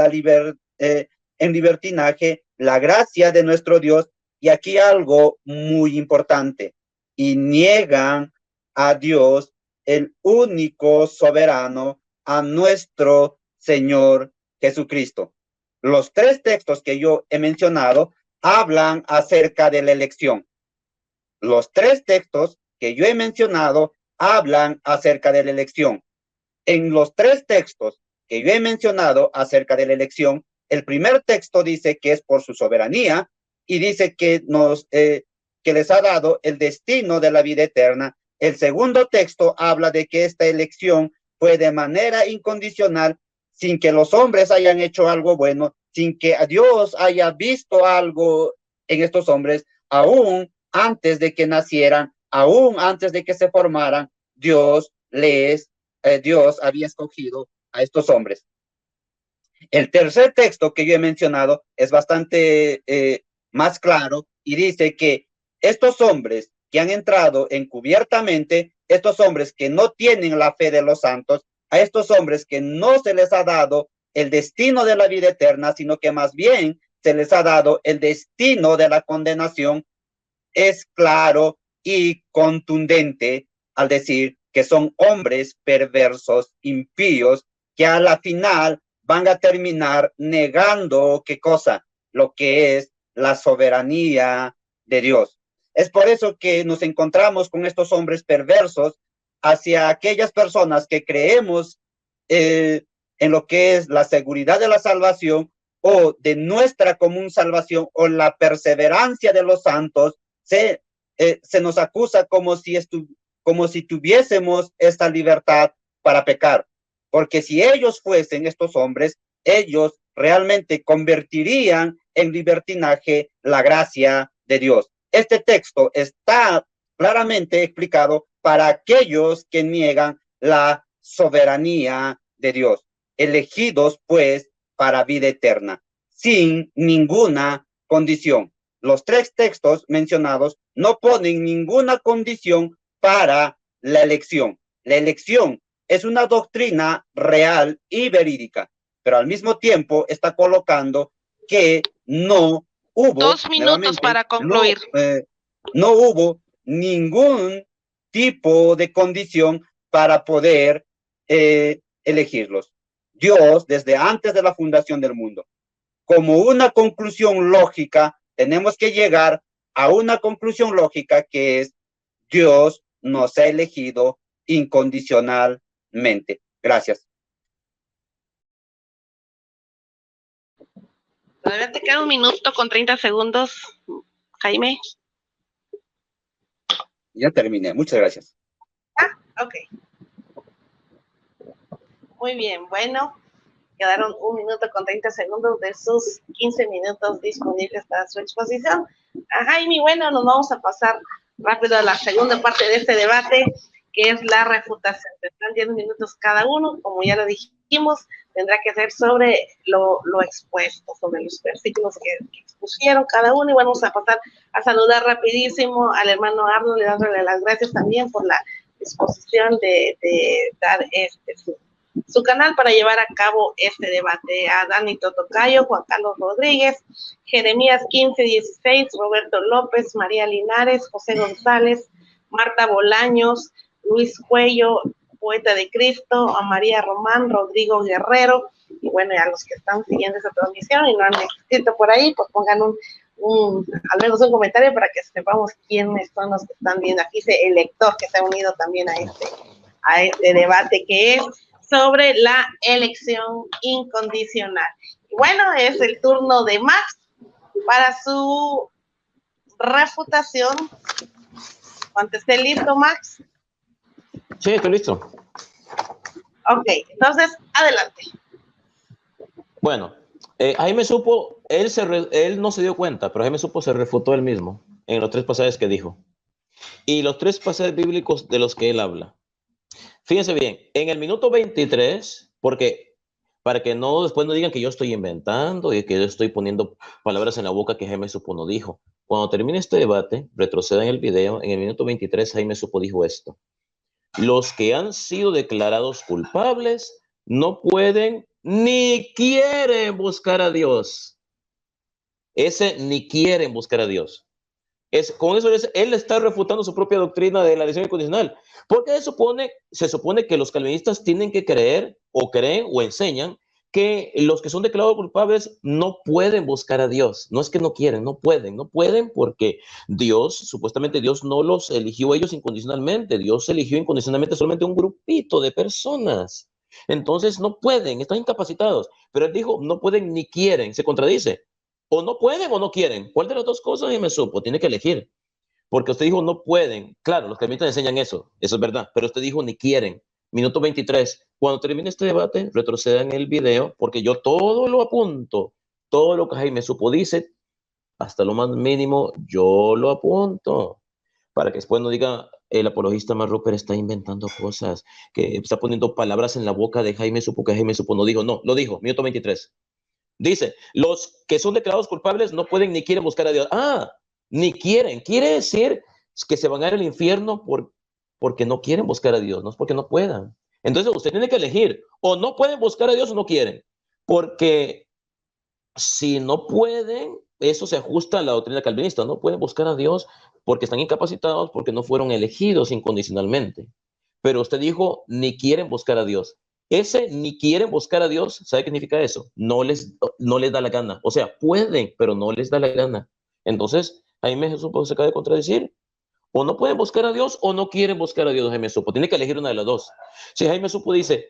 en libertinaje la gracia de nuestro Dios. Y aquí algo muy importante: y niegan a Dios, el único soberano, a nuestro Señor Jesucristo. Los tres textos que yo he mencionado hablan acerca de la elección. Los tres textos que yo he mencionado hablan acerca de la elección. En los tres textos que yo he mencionado acerca de la elección, el primer texto dice que es por su soberanía y dice que les ha dado el destino de la vida eterna. El segundo texto habla de que esta elección fue de manera incondicional, sin que los hombres hayan hecho algo bueno, sin que Dios haya visto algo en estos hombres, aún antes de que nacieran, aún antes de que se formaran. Dios había escogido a estos hombres. El tercer texto que yo he mencionado es bastante más claro y dice que estos hombres que han entrado encubiertamente, estos hombres que no tienen la fe de los santos, a estos hombres que no se les ha dado el destino de la vida eterna, sino que más bien se les ha dado el destino de la condenación, es claro y contundente al decir que son hombres perversos, impíos, que a la final van a terminar negando ¿qué cosa? Lo que es la soberanía de Dios. Es por eso que nos encontramos con estos hombres perversos hacia aquellas personas que creemos en lo que es la seguridad de la salvación o de nuestra común salvación o la perseverancia de los santos. Se nos acusa como si tuviésemos esta libertad para pecar. Porque si ellos fuesen estos hombres, ellos realmente convertirían en libertinaje la gracia de Dios. Este texto está claramente explicado para aquellos que niegan la soberanía de Dios, elegidos pues para vida eterna, sin ninguna condición. Los 3 textos mencionados no ponen ninguna condición para la elección. La elección es una doctrina real y verídica, pero al mismo tiempo está colocando que no hubo... 2 minutos para concluir. No hubo ningún tipo de condición para poder elegirlos. Dios, desde antes de la fundación del mundo, como una conclusión lógica, tenemos que llegar a una conclusión lógica que es: Dios nos ha elegido incondicionalmente. Gracias. Todavía te queda 1 minuto con 30 segundos, Jaime. Ya terminé. Muchas gracias. Ok. Muy bien, bueno. Quedaron 1 minuto con 30 segundos de sus 15 minutos disponibles para su exposición. A Jaime, bueno, nos vamos a pasar rápido a la segunda parte de este debate, que es la refutación. Tendrán 10 minutos cada uno, como ya lo dijimos, tendrá que ser sobre lo expuesto, sobre los versículos que expusieron cada uno, y bueno, vamos a pasar a saludar rapidísimo al hermano Arnold, dándole las gracias también por la disposición de dar su canal para llevar a cabo este debate. A Dani Totocayo, Juan Carlos Rodríguez, Jeremías 1516, Roberto López, María Linares, José González, Marta Bolaños, Luis Cuello, Poeta de Cristo, a María Román, Rodrigo Guerrero, y bueno, a los que están siguiendo esa transmisión y no han escrito por ahí, pues pongan al menos un comentario para que sepamos quiénes son los que están viendo. Aquí dice el lector que se ha unido también a este debate, que es sobre la elección incondicional. Y bueno, es el turno de Max para su refutación. Cuando esté listo, Max. Sí, estoy listo. Ok, entonces, adelante. Bueno, Jaime supo, él no se dio cuenta, pero Jaime supo se refutó él mismo en los 3 pasajes que dijo. Y los 3 pasajes bíblicos de los que él habla. Fíjense bien, en el minuto 23, porque para que después no digan que yo estoy inventando y que yo estoy poniendo palabras en la boca que Jaime Supo no dijo. Cuando termine este debate, retrocedan el video, en el minuto 23 Jaime Supo dijo esto: los que han sido declarados culpables no pueden ni quieren buscar a Dios. Ese ni quieren buscar a Dios. Con eso él está refutando su propia doctrina de la elección incondicional, porque se supone que los calvinistas tienen que creer o creen o enseñan que los que son declarados culpables no pueden buscar a Dios. No es que no quieren, no pueden porque supuestamente Dios no los eligió a ellos incondicionalmente. Dios eligió incondicionalmente solamente un grupito de personas. Entonces no pueden, están incapacitados. Pero él dijo, no pueden ni quieren, se contradice. O no pueden o no quieren. ¿Cuál de las 2 cosas? Jaime Supo tiene que elegir. Porque usted dijo no pueden. Claro, los calvinistas enseñan eso es verdad. Pero usted dijo ni quieren. Minuto 23. Cuando termine este debate, retrocedan el video, porque yo todo lo apunto. Todo lo que Jaime Supo dice, hasta lo más mínimo, yo lo apunto. Para que después no diga el apologista Mark Roper está inventando cosas, que está poniendo palabras en la boca de Jaime Supo que Jaime Supo no dijo. No, lo dijo. Minuto 23. Dice, los que son declarados culpables no pueden ni quieren buscar a Dios. Ni quieren. Quiere decir que se van a ir al infierno porque no quieren buscar a Dios, no es porque no puedan. Entonces usted tiene que elegir, o no pueden buscar a Dios o no quieren. Porque si no pueden, eso se ajusta a la doctrina calvinista, no pueden buscar a Dios porque están incapacitados, porque no fueron elegidos incondicionalmente. Pero usted dijo, ni quieren buscar a Dios. Ese ni quieren buscar a Dios, ¿sabe qué significa eso? No les da la gana. O sea, pueden, pero no les da la gana. Entonces, Jaime Jesús se acaba de contradecir. O no pueden buscar a Dios o no quieren buscar a Dios, Jaime Supo. Tiene que elegir una de las dos. Si Jaime Supo dice,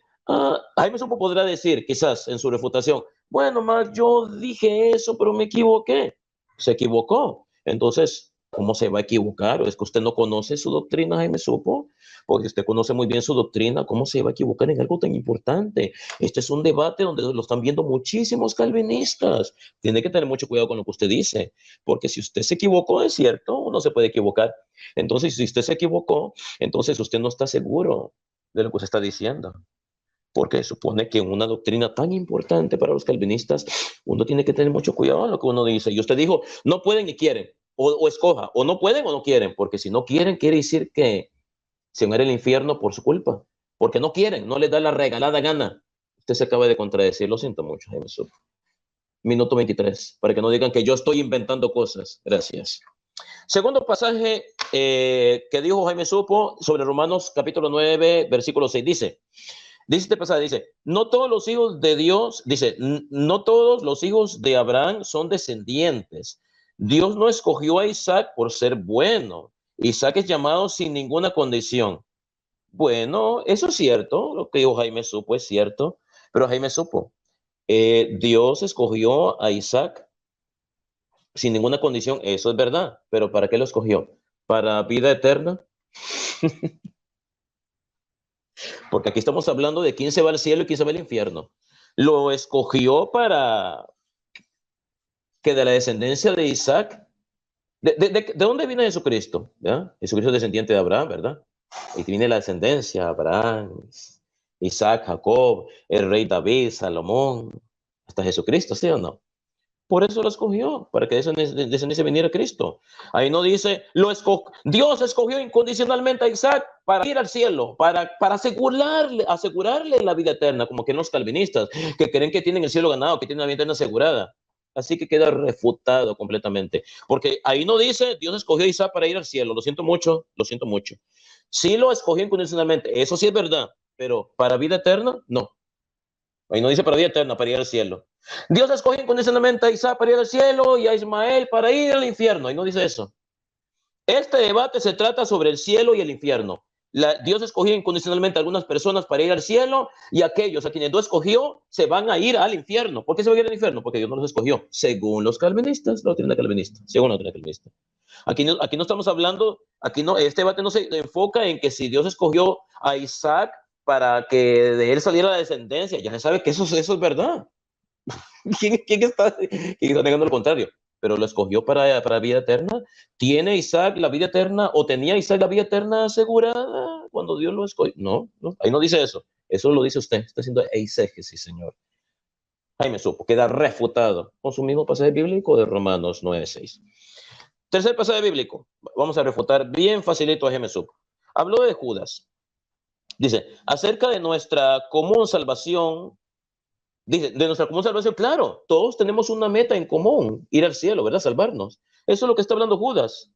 Jaime Supo podrá decir, quizás en su refutación, bueno, Mac, yo dije eso, pero me equivoqué. Se equivocó. Entonces, ¿cómo se va a equivocar? ¿O es que usted no conoce su doctrina, Jaime Supo? Porque usted conoce muy bien su doctrina, ¿cómo se va a equivocar en algo tan importante? Este es un debate donde lo están viendo muchísimos calvinistas. Tiene que tener mucho cuidado con lo que usted dice, porque si usted se equivocó, es cierto, uno se puede equivocar. Entonces, si usted se equivocó, entonces usted no está seguro de lo que usted está diciendo. Porque supone que en una doctrina tan importante para los calvinistas, uno tiene que tener mucho cuidado en lo que uno dice. Y usted dijo, no pueden y quieren, o escoja, o no pueden o no quieren, porque si no quieren, quiere decir que se van a ir al infierno por su culpa, porque no quieren, no les da la regalada gana. Usted se acaba de contradecir, lo siento mucho, Jaime Supo. Minuto 23, para que no digan que yo estoy inventando cosas. Gracias. Segundo pasaje que dijo Jaime Supo sobre Romanos capítulo 9, versículo 6, dice este pasaje, dice, no todos los hijos de Dios, dice, no todos los hijos de Abraham son descendientes. Dios no escogió a Isaac por ser bueno. Isaac es llamado sin ninguna condición. Bueno, eso es cierto, lo que dijo Jaime Supo es cierto, pero Jaime Supo, Dios escogió a Isaac sin ninguna condición, eso es verdad, pero ¿para qué lo escogió? ¿Para vida eterna? Porque aquí estamos hablando de quién se va al cielo y quién se va al infierno. Lo escogió para que de la descendencia de Isaac, ¿de dónde viene Jesucristo? ¿Ya? Jesucristo es descendiente de Abraham, ¿verdad? Y viene la descendencia, Abraham, Isaac, Jacob, el rey David, Salomón, hasta Jesucristo, ¿sí o no? Por eso lo escogió, para que de esa descendencia viniera Cristo. Ahí no dice, Dios escogió incondicionalmente a Isaac para ir al cielo, para asegurarle la vida eterna, como que los calvinistas, que creen que tienen el cielo ganado, que tienen la vida eterna asegurada. Así que queda refutado completamente. Porque ahí no dice, Dios escogió a Isaac para ir al cielo. Lo siento mucho, lo siento mucho. Sí lo escogió incondicionalmente, eso sí es verdad, pero para vida eterna, no. Ahí no dice para vida eterna, para ir al cielo. Dios escogió incondicionalmente a Isaac para ir al cielo y a Ismael para ir al infierno. Ahí no dice eso. Este debate se trata sobre el cielo y el infierno. Dios escogió incondicionalmente a algunas personas para ir al cielo y aquellos a quienes Dios escogió se van a ir al infierno. ¿Por qué se van a ir al infierno? Porque Dios no los escogió, según los calvinistas, la doctrina calvinista, según la doctrina calvinista. Aquí no estamos hablando, este debate no se enfoca en que si Dios escogió a Isaac para que de él saliera la descendencia, ya se sabe que eso es verdad. ¿Quién está negando lo contrario? Pero lo escogió para vida eterna. ¿Tiene Isaac la vida eterna o tenía Isaac la vida eterna asegurada cuando Dios lo escogió? No, ahí no dice eso. Eso lo dice usted. Está haciendo eisegesis, señor. Jaime Supo queda refutado con su mismo pasaje bíblico de Romanos 9:6. Tercer pasaje bíblico. Vamos a refutar bien facilito a Jaime Supo. Habló de Judas. Dice, acerca de nuestra común salvación, dice, de nuestra común salvación, claro, todos tenemos una meta en común, ir al cielo, ¿verdad? Salvarnos. Eso es lo que está hablando Judas.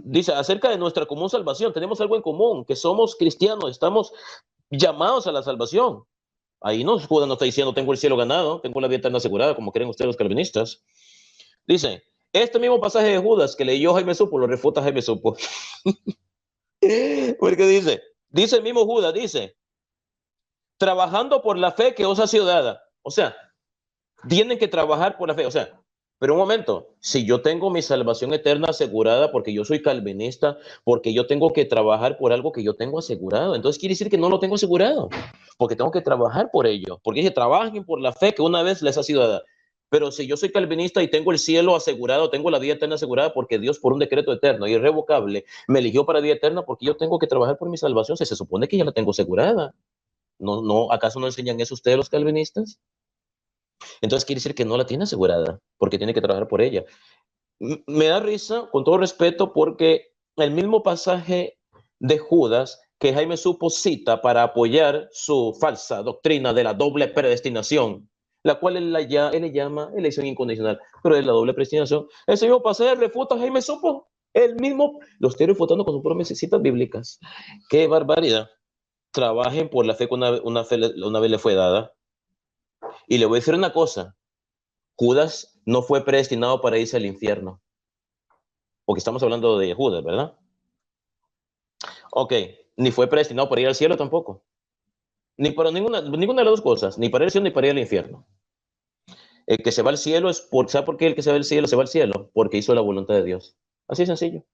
Dice, acerca de nuestra común salvación, tenemos algo en común, que somos cristianos, estamos llamados a la salvación. Ahí no, Judas no está diciendo, tengo el cielo ganado, tengo la vida eterna asegurada, como creen ustedes los calvinistas. Dice, este mismo pasaje de Judas que leyó Jaime Supo, lo refuta Jaime Supo. Porque dice el mismo Judas, dice, trabajando por la fe que os ha sido dada. O sea, tienen que trabajar por la fe. O sea, pero un momento, si yo tengo mi salvación eterna asegurada porque yo soy calvinista, porque yo tengo que trabajar por algo que yo tengo asegurado, entonces quiere decir que no lo tengo asegurado, porque tengo que trabajar por ello, porque dice, trabajen por la fe que una vez les ha sido dada. Pero si yo soy calvinista y tengo el cielo asegurado, tengo la vida eterna asegurada porque Dios por un decreto eterno y irrevocable me eligió para vida eterna porque yo tengo que trabajar por mi salvación, se supone que ya la tengo asegurada. ¿No, acaso no enseñan eso ustedes los calvinistas? Entonces quiere decir que no la tiene asegurada, porque tiene que trabajar por ella. Me da risa, con todo respeto, porque el mismo pasaje de Judas que Jaime Supo cita para apoyar su falsa doctrina de la doble predestinación, la cual él le llama elección incondicional, pero es la doble predestinación. El señor Paseo refuta a Jaime Supo, él mismo lo estoy refutando con sus propias citas bíblicas. ¡Qué barbaridad! Trabajen por la fe que una vez le fue dada. Y le voy a decir una cosa, Judas no fue predestinado para irse al infierno, porque estamos hablando de Judas, ¿verdad? Ok, ni fue predestinado para ir al cielo tampoco, ni para ninguna de las dos cosas, ni para ir al cielo ni para ir al infierno. El que se va al cielo ¿sabe por qué el que se va al cielo se va al cielo? Porque hizo la voluntad de Dios. Así de sencillo.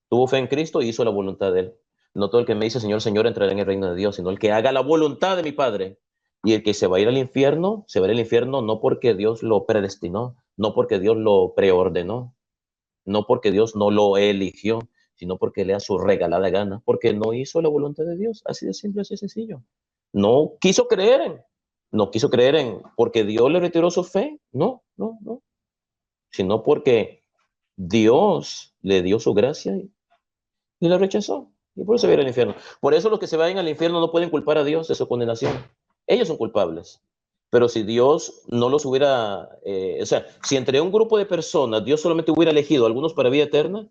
Tuvo fe en Cristo y hizo la voluntad de él. No todo el que me dice Señor, Señor entrará en el reino de Dios, sino el que haga la voluntad de mi Padre. Y el que se va a ir al infierno, se va a ir al infierno no porque Dios lo predestinó, no porque Dios lo preordenó, no porque Dios no lo eligió, sino porque le da su regalada gana, porque no hizo la voluntad de Dios. Así de simple, así de sencillo. No quiso creer porque Dios le retiró su fe. No, no, no. Sino porque Dios le dio su gracia y la rechazó. Y por eso se va a ir al infierno. Por eso los que se vayan al infierno no pueden culpar a Dios de su condenación. Ellos son culpables. Pero si Dios no los hubiera, o sea, si entre un grupo de personas Dios solamente hubiera elegido a algunos para vida eterna,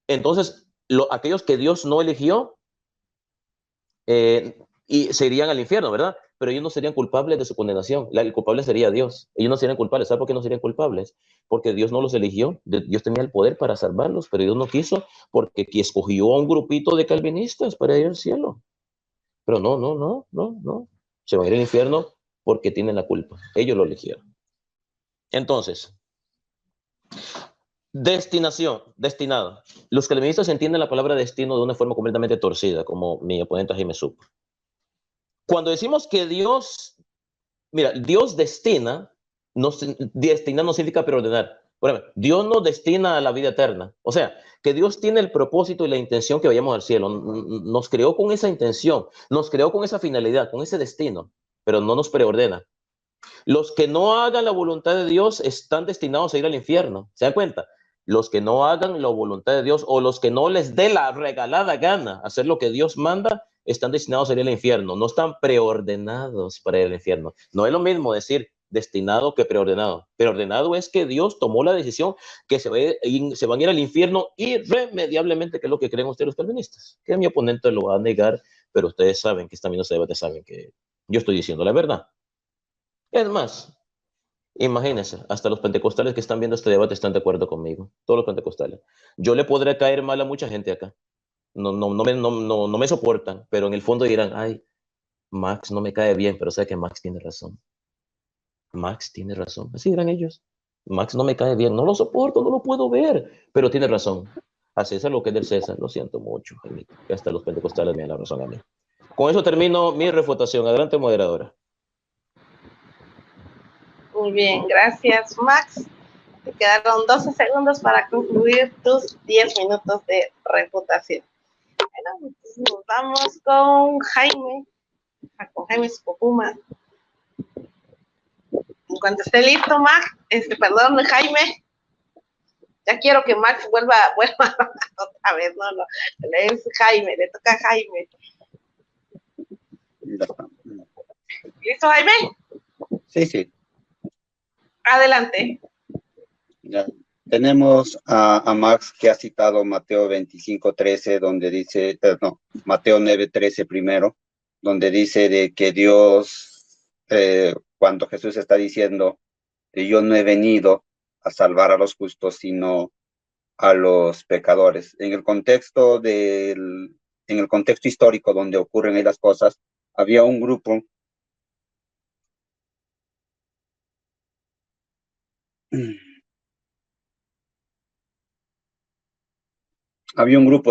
entonces aquellos que Dios no eligió y se irían al infierno, ¿verdad? Pero ellos no serían culpables de su condenación. El culpable sería Dios. Ellos no serían culpables. ¿Sabe por qué no serían culpables? Porque Dios no los eligió. Dios tenía el poder para salvarlos, pero Dios no quiso porque escogió a un grupito de calvinistas para ir al cielo. Pero no, no, no, no, no. Se van a ir al infierno porque tienen la culpa. Ellos lo eligieron. Entonces, destinación, destinado. Los calvinistas entienden la palabra destino de una forma completamente torcida, como mi oponente Jaime Supo. Cuando decimos que Dios, mira, Dios destina no significa preordenar. Por ejemplo, Dios nos destina a la vida eterna. O sea, que Dios tiene el propósito y la intención que vayamos al cielo. Nos creó con esa intención, nos creó con esa finalidad, con ese destino, pero no nos preordena. Los que no hagan la voluntad de Dios están destinados a ir al infierno. ¿Se dan cuenta? Los que no hagan la voluntad de Dios o los que no les dé la regalada gana hacer lo que Dios manda, están destinados a ir al infierno. No están preordenados para ir al infierno. No es lo mismo decir destinado que preordenado. Preordenado es que Dios tomó la decisión que se van a ir al infierno irremediablemente, que es lo que creen ustedes los calvinistas. Que mi oponente lo va a negar, pero ustedes saben que están viendo ese debate, saben que yo estoy diciendo la verdad. Es más, imagínense, hasta los pentecostales que están viendo este debate están de acuerdo conmigo. Todos los pentecostales. Yo le podré caer mal a mucha gente acá. No me soportan, pero en el fondo dirán, ay, Max no me cae bien, pero sé que Max tiene razón. Max tiene razón. Así dirán ellos. Max no me cae bien, no lo soporto, no lo puedo ver, pero tiene razón. A César lo que es del César, lo siento mucho, Jaimito, que hasta los pentecostales me dan la razón a mí. Con eso termino mi refutación. Adelante, moderadora. Muy bien, gracias, Max. Te quedaron 12 segundos para concluir tus 10 minutos de refutación. Bueno, entonces nos vamos con Jaime Supopuma. En cuanto esté listo, Max, perdón, Jaime, ya quiero que Max vuelva otra vez, no, es Jaime, le toca a Jaime. ¿Listo, Jaime? Sí. Adelante. Ya. Tenemos a Max que ha citado Mateo 25:13, donde dice, Mateo 9:13 primero, donde dice de que Dios, cuando Jesús está diciendo, yo no he venido a salvar a los justos, sino a los pecadores. En el contexto histórico donde ocurren ahí las cosas, había un grupo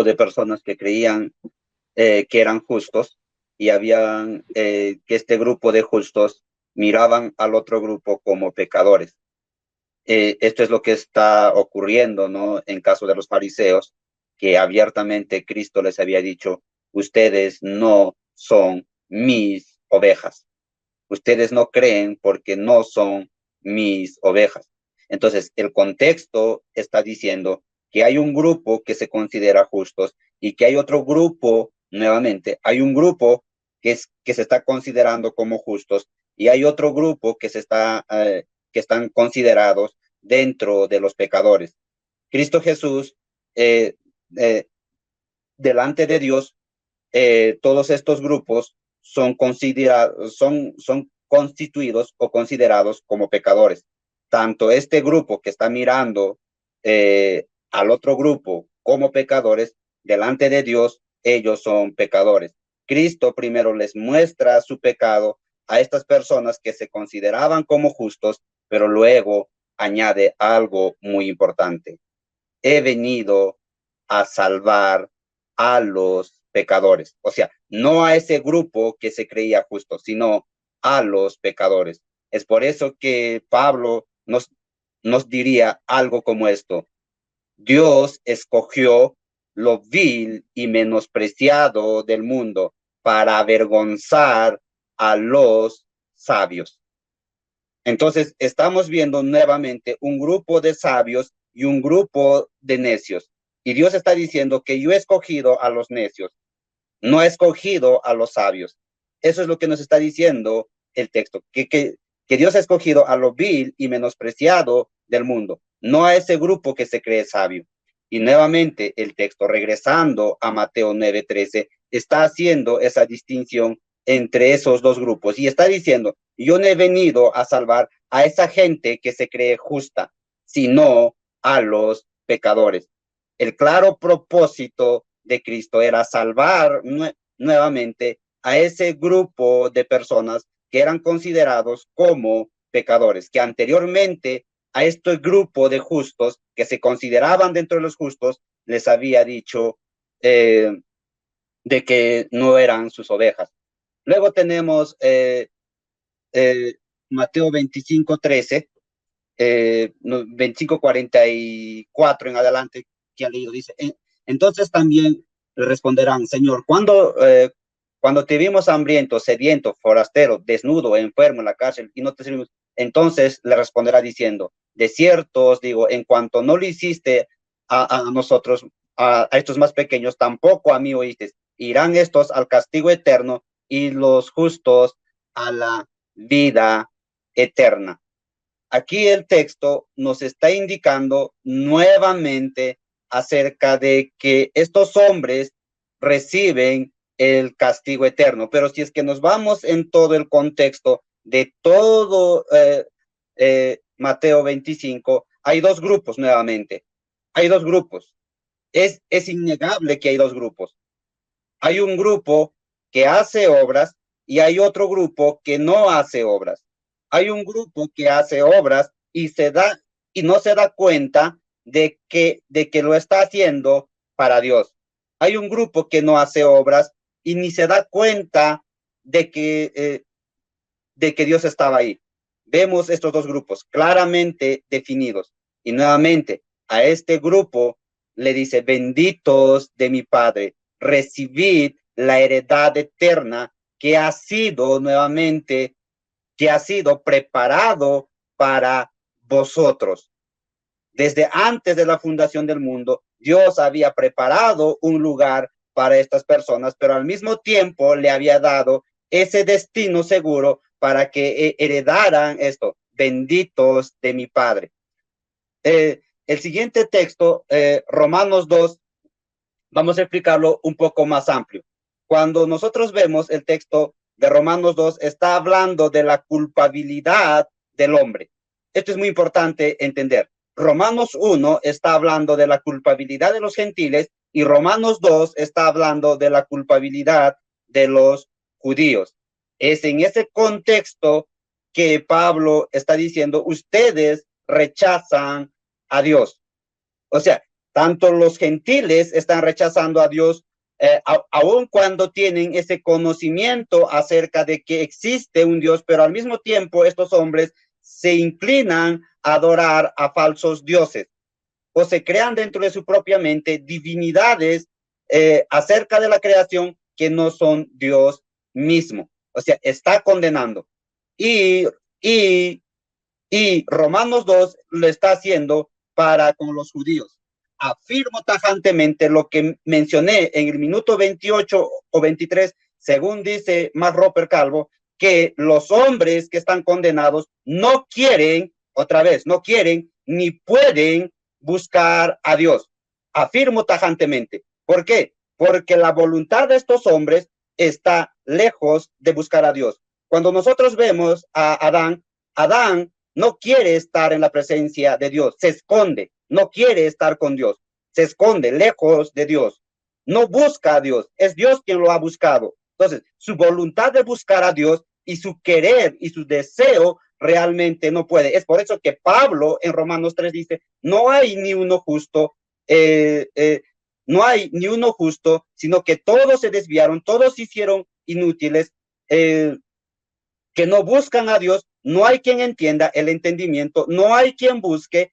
de personas que creían que eran justos y habían que este grupo de justos miraban al otro grupo como pecadores. Esto es lo que está ocurriendo, ¿no? En caso de los fariseos, que abiertamente Cristo les había dicho, ustedes no son mis ovejas. Ustedes no creen porque no son mis ovejas. Entonces, el contexto está diciendo que hay un grupo que se considera justos y que hay otro grupo, nuevamente, hay un grupo que se está considerando como justos, y hay otro grupo que que están considerados dentro de los pecadores. Cristo Jesús, delante de Dios, todos estos grupos son constituidos o considerados como pecadores. Tanto este grupo que está mirando al otro grupo como pecadores, delante de Dios, ellos son pecadores. Cristo primero les muestra su pecado a estas personas que se consideraban como justos, pero luego añade algo muy importante. He venido a salvar a los pecadores. O sea, no a ese grupo que se creía justo, sino a los pecadores. Es por eso que Pablo nos diría algo como esto. Dios escogió lo vil y menospreciado del mundo para avergonzar a los sabios. Entonces, estamos viendo nuevamente un grupo de sabios y un grupo de necios. Y Dios está diciendo que yo he escogido a los necios, no he escogido a los sabios. Eso es lo que nos está diciendo el texto, que Dios ha escogido a lo vil y menospreciado del mundo, no a ese grupo que se cree sabio. Y nuevamente el texto, regresando a Mateo 9:13, está haciendo esa distinción entre esos dos grupos y está diciendo, yo no he venido a salvar a esa gente que se cree justa, sino a los pecadores. El claro propósito de Cristo era salvar nuevamente a ese grupo de personas que eran considerados como pecadores, que anteriormente a este grupo de justos que se consideraban dentro de los justos les había dicho de que no eran sus ovejas. Luego tenemos Mateo 25:13, 25:44 en adelante, que ha leído, dice, entonces también le responderán, Señor, cuando te vimos hambriento, sediento, forastero, desnudo, enfermo en la cárcel y no te servimos, entonces le responderá diciendo, de cierto os digo, en cuanto no lo hiciste a nosotros, a estos más pequeños, tampoco a mí oíste. Irán estos al castigo eterno y los justos a la vida eterna. Aquí el texto nos está indicando nuevamente acerca de que estos hombres reciben el castigo eterno, pero si es que nos vamos en todo el contexto de todo Mateo 25, hay dos grupos nuevamente, hay dos grupos. Es innegable que hay dos grupos. Hay un grupo que hace obras y hay otro grupo que no hace obras. Hay un grupo que hace obras y no se da cuenta de que lo está haciendo para Dios. Hay un grupo que no hace obras y ni se da cuenta de que Dios estaba ahí. Vemos estos dos grupos claramente definidos. Y nuevamente, a este grupo le dice, benditos de mi Padre, recibid la heredad eterna que ha sido nuevamente, que ha sido preparado para vosotros. Desde antes de la fundación del mundo, Dios había preparado un lugar para estas personas, pero al mismo tiempo le había dado ese destino seguro para que heredaran esto, benditos de mi Padre. El siguiente texto, Romanos 2, vamos a explicarlo un poco más amplio. Cuando nosotros vemos el texto de Romanos 2, está hablando de la culpabilidad del hombre. Esto es muy importante entender. Romanos 1 está hablando de la culpabilidad de los gentiles y Romanos 2 está hablando de la culpabilidad de los judíos. Es en ese contexto que Pablo está diciendo, ustedes rechazan a Dios. O sea, tanto los gentiles están rechazando a Dios, aun cuando tienen ese conocimiento acerca de que existe un Dios, pero al mismo tiempo estos hombres se inclinan a adorar a falsos dioses o se crean dentro de su propia mente divinidades acerca de la creación que no son Dios mismo. O sea, está condenando. Y Romanos 2 lo está haciendo para con los judíos. Afirmo tajantemente lo que mencioné en el minuto 28 o 23, según dice Mark Roper Calvo, que los hombres que están condenados no quieren, otra vez, no quieren ni pueden buscar a Dios. Afirmo tajantemente. ¿Por qué? Porque la voluntad de estos hombres está lejos de buscar a Dios. Cuando nosotros vemos a Adán, Adán no quiere estar en la presencia de Dios, se esconde, no quiere estar con Dios, se esconde lejos de Dios, no busca a Dios, es Dios quien lo ha buscado. Entonces, su voluntad de buscar a Dios y su querer y su deseo realmente no puede. Es por eso que Pablo en Romanos 3 dice, no hay ni uno justo, no hay ni uno justo, sino que todos se desviaron, todos se hicieron inútiles, que no buscan a Dios, no hay quien entienda el entendimiento, no hay quien busque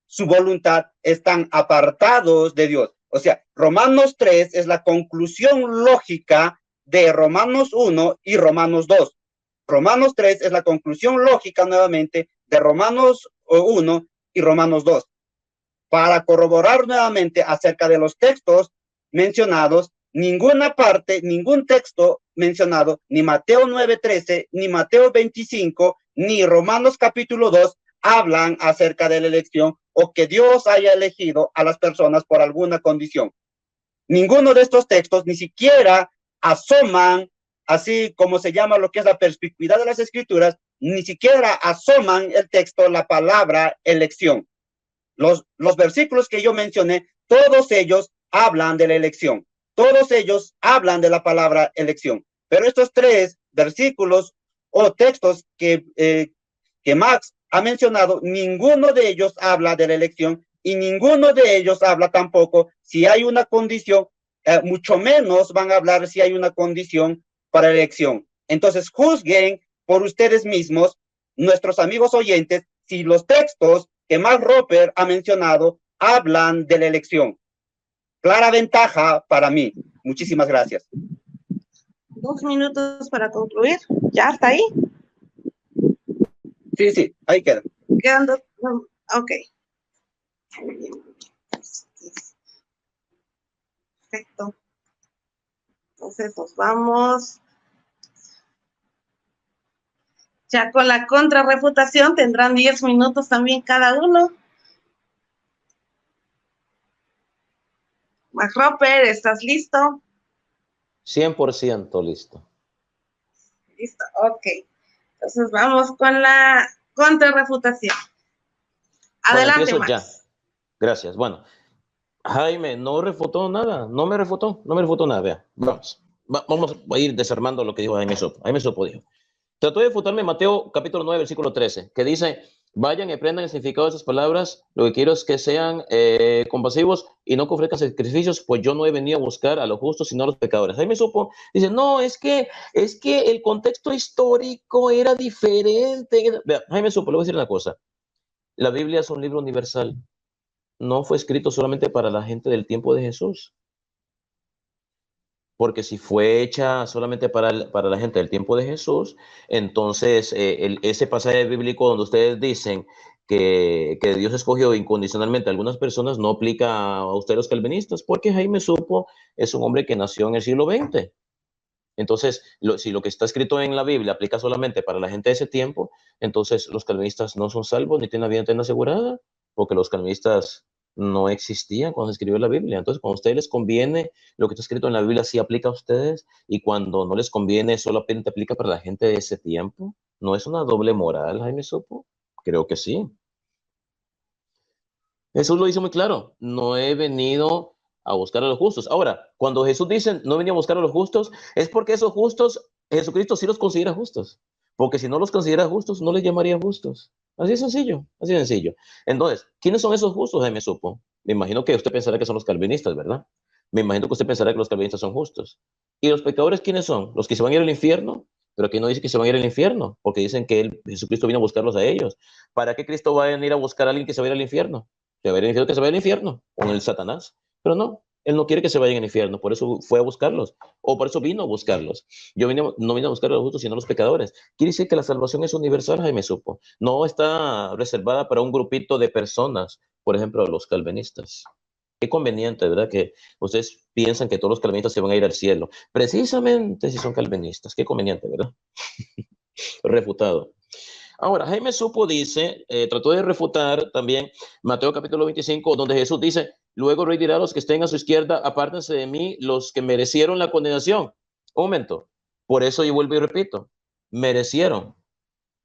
su voluntad, están apartados de Dios. O sea, Romanos 3 es la conclusión lógica de Romanos 1 y Romanos 2. Romanos 3 es la conclusión lógica nuevamente de Romanos 1 y Romanos 2. Para corroborar nuevamente acerca de los textos mencionados, ninguna parte, ningún texto mencionado, ni Mateo 9:13, ni Mateo 25, ni Romanos capítulo 2, hablan acerca de la elección o que Dios haya elegido a las personas por alguna condición. Ninguno de estos textos ni siquiera asoman, así como se llama lo que es la perspicuidad de las escrituras, ni siquiera asoman el texto, la palabra elección. Los versículos que yo mencioné, todos ellos hablan de la elección. Todos ellos hablan de la palabra elección. Pero estos tres versículos o textos que Max ha mencionado, ninguno de ellos habla de la elección y ninguno de ellos habla tampoco si hay una condición, mucho menos van a hablar si hay una condición para elección. Entonces, juzguen por ustedes mismos, nuestros amigos oyentes, si los textos que Max Roper ha mencionado hablan de la elección. Clara ventaja para mí. Muchísimas gracias. 2 minutos para concluir. ¿Ya está ahí? Sí, ahí queda. Quedando. Ok. Perfecto. Entonces nos vamos. Ya con la contrarrefutación tendrán 10 minutos también cada uno. Max Roper, ¿estás listo? 100% listo. Listo, ok. Entonces vamos con la contrarrefutación. Adelante, bueno, Max. Ya. Gracias. Bueno, Jaime no refutó nada, no me refutó nada. Vea, vamos a ir desarmando lo que dijo Jaime Sopo. Jaime Sopo dijo, trató de refutarme Mateo capítulo 9, versículo 13, que dice, vayan y aprendan el significado de esas palabras, lo que quiero es que sean compasivos y no que ofrezcan sacrificios, pues yo no he venido a buscar a los justos, sino a los pecadores. Jaime Sopo dice, no, es que el contexto histórico era diferente. Vea, Jaime Sopo, le voy a decir una cosa, la Biblia es un libro universal, no fue escrito solamente para la gente del tiempo de Jesús. Porque si fue hecha solamente para la gente del tiempo de Jesús, entonces ese pasaje bíblico donde ustedes dicen que Dios escogió incondicionalmente a algunas personas no aplica a ustedes los calvinistas, porque Jaime Supo es un hombre que nació en el siglo XX. Entonces, si lo que está escrito en la Biblia aplica solamente para la gente de ese tiempo, entonces los calvinistas no son salvos ni tienen la vida eterna asegurada, porque los calvinistas no existían cuando se escribió la Biblia. Entonces, cuando a ustedes les conviene, lo que está escrito en la Biblia sí aplica a ustedes, y cuando no les conviene, solamente aplica para la gente de ese tiempo. ¿No es una doble moral, Jaime Sopo? Creo que sí. Jesús lo hizo muy claro, no he venido a buscar a los justos. Ahora, cuando Jesús dice no venía a buscar a los justos, es porque esos justos, Jesucristo sí los considera justos. Porque si no los considera justos, no les llamaría justos. Así de sencillo, así de sencillo. Entonces, ¿quiénes son esos justos, Jaime Supo? Me imagino que usted pensará que son los calvinistas, ¿verdad? Me imagino que usted pensará que los calvinistas son justos. ¿Y los pecadores quiénes son? Los que se van a ir al infierno, pero aquí no dice que se van a ir al infierno, porque dicen que Jesucristo vino a buscarlos a ellos. ¿Para qué Cristo va a venir a buscar a alguien que se va a ir al infierno? Que se vaya al infierno con el Satanás. Pero no, él no quiere que se vayan al infierno, por eso fue a buscarlos, o por eso vino a buscarlos. No vine a buscar a los justos, sino a los pecadores. Quiere decir que la salvación es universal, Jaime Supo. No está reservada para un grupito de personas, por ejemplo, los calvinistas. Qué conveniente, ¿verdad? Que ustedes piensan que todos los calvinistas se van a ir al cielo. Precisamente si son calvinistas. Qué conveniente, ¿verdad? Refutado. Ahora, Jaime Supo dice, trató de refutar también Mateo capítulo 25, donde Jesús dice, luego rey dirá a los que estén a su izquierda, apártense de mí los que merecieron la condenación. Un momento. Por eso yo vuelvo y repito, merecieron.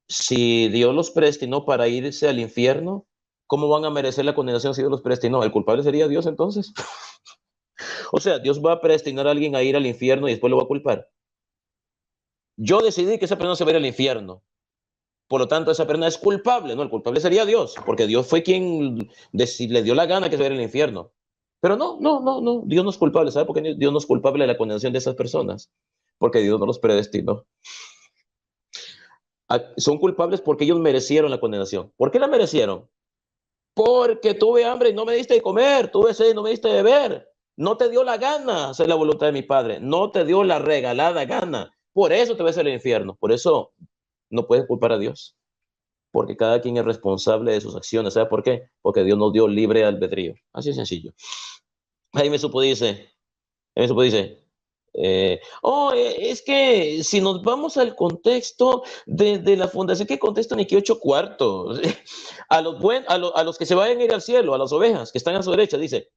Si Dios los predestinó para irse al infierno, ¿cómo van a merecer la condenación si Dios los predestinó? ¿El culpable sería Dios entonces? O sea, Dios va a predestinar a alguien a ir al infierno y después lo va a culpar. Yo decidí que esa persona se va a ir al infierno. Por lo tanto, esa persona es culpable. No, el culpable sería Dios, porque Dios fue quien le dio la gana que se vaya al infierno. Pero no. Dios no es culpable. ¿Sabe por qué Dios no es culpable de la condenación de esas personas? Porque Dios no los predestinó. Son culpables porque ellos merecieron la condenación. ¿Por qué la merecieron? Porque tuve hambre y no me diste de comer, tuve sed y no me diste de beber. No te dio la gana hacer la voluntad de mi Padre, no te dio la regalada gana. Por eso te vas al infierno. Por eso no puedes culpar a Dios, porque cada quien es responsable de sus acciones. ¿Sabe por qué? Porque Dios nos dio libre albedrío. Así es sencillo. Jaime Supo dice, es que si nos vamos al contexto de la fundación, ¿qué contexto ni qué 8 cuartos? A los que se vayan a ir al cielo, a las ovejas que están a su derecha, dice,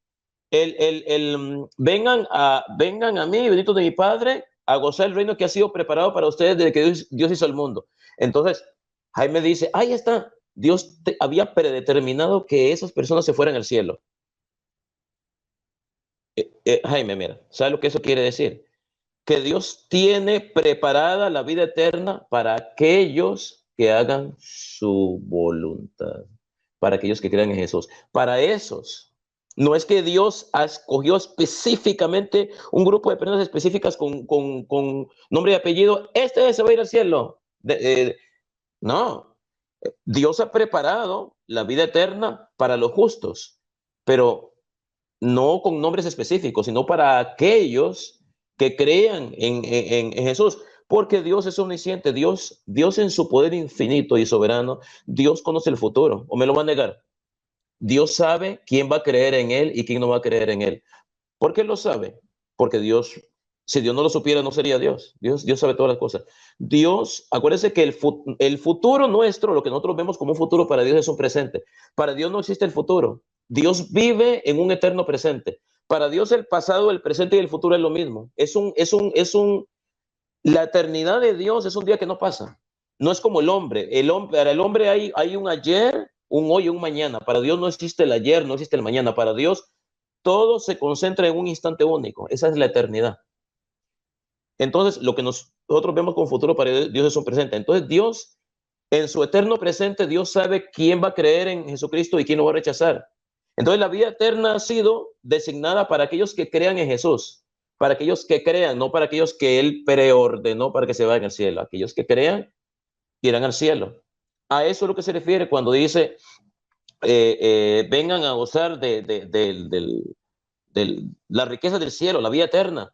vengan a mí, benditos de mi Padre, a gozar el reino que ha sido preparado para ustedes desde que Dios hizo el mundo. Entonces, Jaime dice, ahí está, Dios había predeterminado que esas personas se fueran al cielo. Jaime, mira, ¿sabes lo que eso quiere decir? Que Dios tiene preparada la vida eterna para aquellos que hagan su voluntad, para aquellos que crean en Jesús. Para esos, no es que Dios escogió específicamente un grupo de personas específicas con nombre y apellido, este se va a ir al cielo. No, Dios ha preparado la vida eterna para los justos, pero no con nombres específicos, sino para aquellos que crean en Jesús, porque Dios es omnisciente, Dios en su poder infinito y soberano, Dios conoce el futuro, o me lo va a negar. Dios sabe quién va a creer en Él y quién no va a creer en Él. ¿Por qué lo sabe? Porque Dios, si Dios no lo supiera, no sería Dios. Dios sabe todas las cosas. Dios, acuérdense que el futuro nuestro, lo que nosotros vemos como un futuro, para Dios es un presente. Para Dios no existe el futuro. Dios vive en un eterno presente. Para Dios el pasado, el presente y el futuro es lo mismo. La eternidad de Dios es un día que no pasa. No es como el hombre. Para el hombre hay un ayer, un hoy y un mañana. Para Dios no existe el ayer, no existe el mañana. Para Dios todo se concentra en un instante único. Esa es la eternidad. Entonces, lo que nosotros vemos como futuro para Dios es un presente. Entonces, Dios, en su eterno presente, Dios sabe quién va a creer en Jesucristo y quién lo va a rechazar. Entonces, la vida eterna ha sido designada para aquellos que crean en Jesús, para aquellos que crean, no para aquellos que Él preordenó para que se vayan al cielo. Aquellos que crean irán al cielo. A eso es lo que se refiere cuando dice, vengan a gozar de la riqueza del cielo, la vida eterna,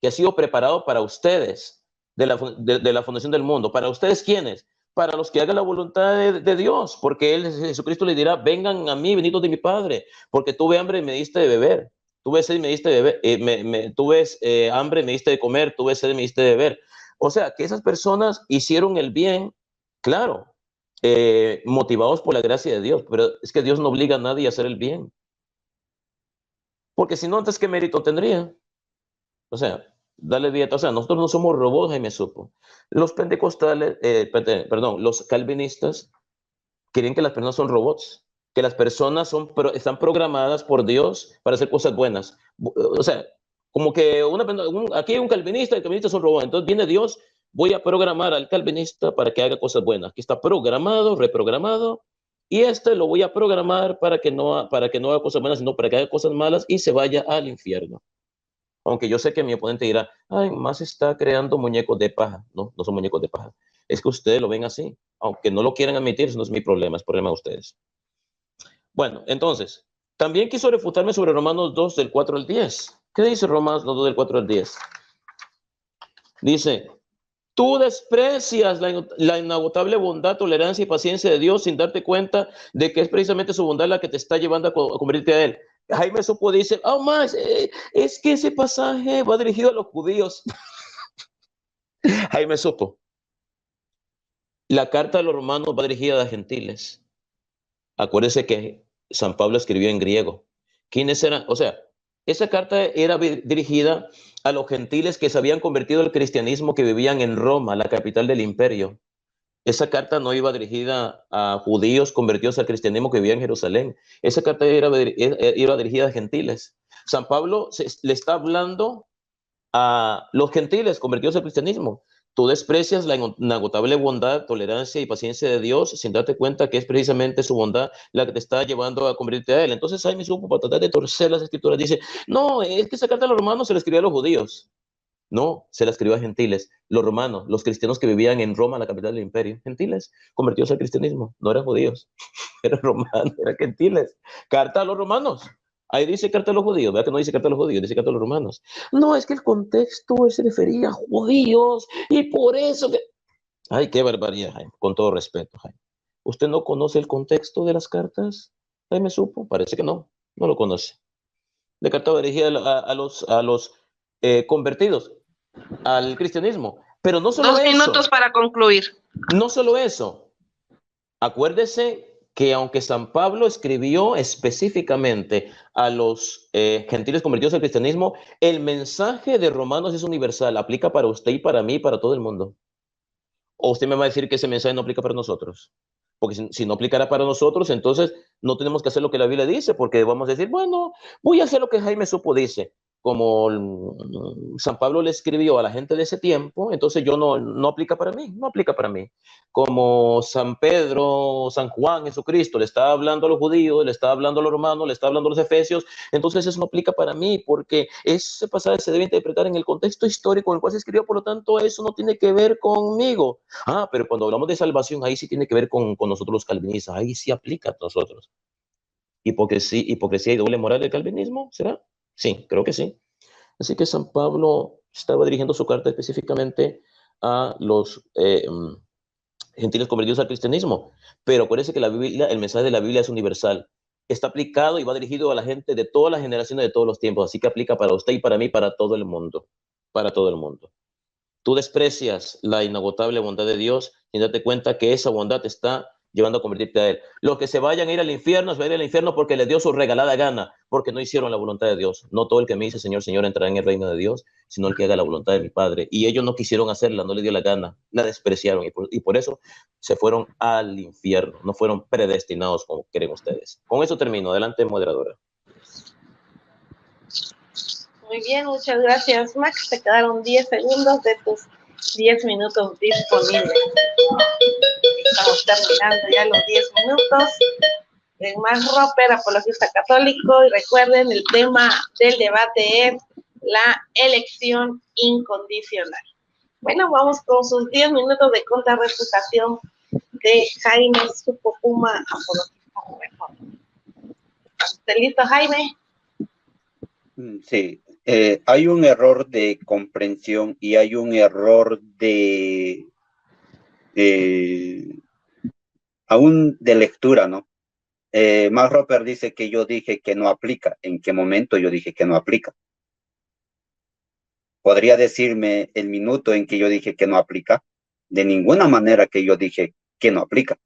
que ha sido preparado para ustedes de la fundación del mundo. ¿Para ustedes quiénes? Para los que hagan la voluntad de Dios, porque Jesucristo les dirá, vengan a mí, benditos de mi Padre, porque tuve hambre y me diste de beber, tuve sed y me diste de beber, tuve hambre y me diste de comer, tuve sed y me diste de beber. O sea, que esas personas hicieron el bien, claro, motivados por la gracia de Dios, pero es que Dios no obliga a nadie a hacer el bien. Porque si no, antes, ¿qué mérito tendría? O sea, dale dieta. O sea, nosotros no somos robots, Jaime Supo. Los pentecostales, los calvinistas creen que las personas son robots, que las personas están programadas por Dios para hacer cosas buenas. O sea, como que aquí hay un calvinista, el calvinista es un robot. Entonces viene Dios, voy a programar al calvinista para que haga cosas buenas. Aquí está programado, reprogramado, y lo voy a programar para que no haga cosas buenas, sino para que haga cosas malas y se vaya al infierno. Aunque yo sé que mi oponente dirá, ay, más está creando muñecos de paja. No, no son muñecos de paja. Es que ustedes lo ven así. Aunque no lo quieran admitir, eso no es mi problema, es problema de ustedes. Bueno, entonces, también quiso refutarme sobre Romanos 2, del 4 al 10. ¿Qué dice Romanos 2, del 4 al 10? Dice, tú desprecias la inagotable bondad, tolerancia y paciencia de Dios sin darte cuenta de que es precisamente su bondad la que te está llevando a convertirte a Él. Jaime Supo dice, más, es que ese pasaje va dirigido a los judíos. Jaime Supo, la carta a los romanos va dirigida a los gentiles. Acuérdese que San Pablo escribió en griego. ¿Quiénes eran? O sea, esa carta era dirigida a los gentiles que se habían convertido al cristianismo, que vivían en Roma, la capital del imperio. Esa carta no iba dirigida a judíos convertidos al cristianismo que vivían en Jerusalén. Esa carta iba dirigida a gentiles. San Pablo le está hablando a los gentiles convertidos al cristianismo. Tú desprecias la inagotable bondad, tolerancia y paciencia de Dios sin darte cuenta que es precisamente su bondad la que te está llevando a convertirte a Él. Entonces Jaime Supo, para tratar de torcer las escrituras, dice, no, es que esa carta a los romanos se la escribió a los judíos. No, se la escribió a gentiles, los romanos, los cristianos que vivían en Roma, la capital del imperio. Gentiles, convertidos al cristianismo, no eran judíos, eran romanos, eran gentiles. Carta a los romanos. Ahí dice carta a los judíos, vea que no dice carta a los judíos, dice carta a los romanos. No, es que el contexto se refería a judíos y por eso que... Ay, qué barbaridad, Jaime, con todo respeto, Jaime. ¿Usted no conoce el contexto de las cartas? Jaime Supo, parece que no lo conoce. De carta dirigida a los convertidos al cristianismo. Pero no solo 2 minutos para concluir. No solo eso. Acuérdese que aunque San Pablo escribió específicamente a los gentiles convertidos al cristianismo, el mensaje de Romanos es universal, aplica para usted y para mí y para todo el mundo. ¿O usted me va a decir que ese mensaje no aplica para nosotros? Porque si no aplicara para nosotros, entonces no tenemos que hacer lo que la Biblia dice, porque vamos a decir, bueno, voy a hacer lo que Jaime Supo dice. Como San Pablo le escribió a la gente de ese tiempo, entonces yo no aplica para mí, no aplica para mí. Como San Pedro, San Juan, Jesucristo, le está hablando a los judíos, le está hablando a los romanos, le está hablando a los efesios, entonces eso no aplica para mí, porque ese pasaje se debe interpretar en el contexto histórico en el cual se escribió, por lo tanto eso no tiene que ver conmigo. Pero cuando hablamos de salvación, ahí sí tiene que ver con nosotros los calvinistas, ahí sí aplica a nosotros. Hipocresía y doble moral del calvinismo, ¿será? Sí, creo que sí. Así que San Pablo estaba dirigiendo su carta específicamente a los gentiles convertidos al cristianismo. Pero acuérdense que la Biblia, el mensaje de la Biblia es universal. Está aplicado y va dirigido a la gente de todas las generaciones, de todos los tiempos. Así que aplica para usted y para mí, para todo el mundo. Para todo el mundo. Tú desprecias la inagotable bondad de Dios sin darte cuenta que esa bondad te está llevando a convertirte a Él. Los que se vayan a ir al infierno, se van a ir al infierno porque les dio su regalada gana, porque no hicieron la voluntad de Dios. No todo el que me dice Señor, Señor entrará en el reino de Dios, sino el que haga la voluntad de mi Padre. Y ellos no quisieron hacerla, no les dio la gana, la despreciaron y por eso se fueron al infierno. No fueron predestinados como creen ustedes. Con eso termino. Adelante, moderadora. Muy bien, muchas gracias, Max. Te quedaron 10 segundos de tus 10 minutos disponibles. Estamos terminando ya los 10 minutos. Max Roper, apologista católico. Y recuerden, el tema del debate es la elección incondicional. Bueno, vamos con sus 10 minutos de contrarrefutación de Jaime Supo Puma, apologista reforma. ¿Estás listo, Jaime? Sí. Hay un error de comprensión y hay un error aún de lectura, ¿no? Max Roper dice que yo dije que no aplica. ¿En qué momento yo dije que no aplica? ¿Podría decirme el minuto en que yo dije que no aplica? De ninguna manera que yo dije que no aplica.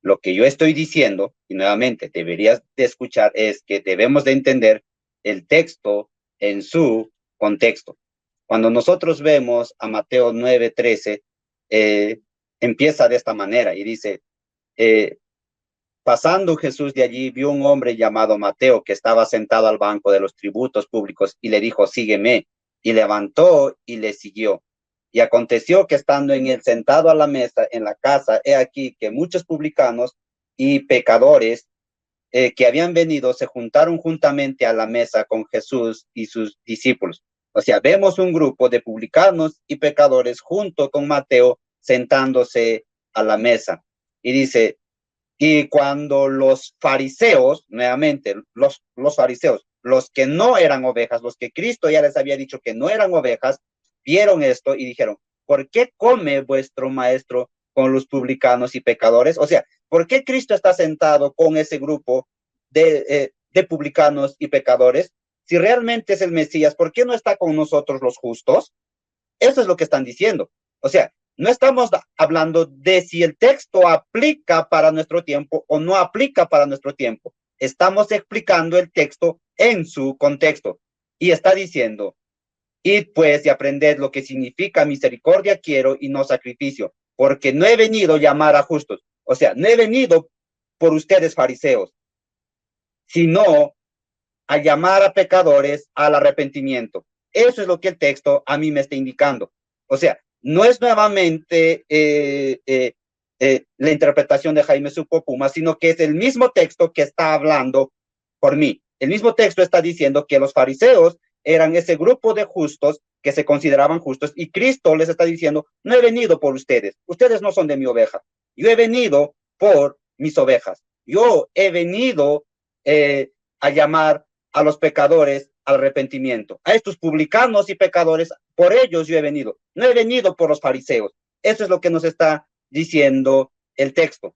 Lo que yo estoy diciendo, y nuevamente deberías de escuchar, es que debemos de entender el texto en su contexto. Cuando nosotros vemos a Mateo 9:13, empieza de esta manera y dice, pasando Jesús de allí, vio un hombre llamado Mateo que estaba sentado al banco de los tributos públicos y le dijo, sígueme, y levantó y le siguió. Y aconteció que estando en él sentado a la mesa en la casa, he aquí que muchos publicanos y pecadores que habían venido se juntaron juntamente a la mesa con Jesús y sus discípulos. O sea, vemos un grupo de publicanos y pecadores junto con Mateo sentándose a la mesa. Y dice, y cuando los fariseos, nuevamente, los fariseos, los que no eran ovejas, los que Cristo ya les había dicho que no eran ovejas, vieron esto y dijeron, ¿por qué come vuestro maestro con los publicanos y pecadores? O sea, ¿por qué Cristo está sentado con ese grupo de de publicanos y pecadores? Si realmente es el Mesías, ¿por qué no está con nosotros los justos? Eso es lo que están diciendo. O sea, no estamos hablando de si el texto aplica para nuestro tiempo o no aplica para nuestro tiempo. Estamos explicando el texto en su contexto. Y está diciendo, id pues y aprended lo que significa misericordia quiero y no sacrificio, porque no he venido a llamar a justos. O sea, no he venido por ustedes fariseos, sino a llamar a pecadores al arrepentimiento. Eso es lo que el texto a mí me está indicando. O sea, no es nuevamente la interpretación de Jaime Supopuma, sino que es el mismo texto que está hablando por mí. El mismo texto está diciendo que los fariseos eran ese grupo de justos que se consideraban justos, y Cristo les está diciendo, no he venido por ustedes, ustedes no son de mi oveja, yo he venido por mis ovejas, yo he venido a llamar a los pecadores al arrepentimiento, a estos publicanos y pecadores, por ellos yo he venido, no he venido por los fariseos. Eso es lo que nos está diciendo el texto.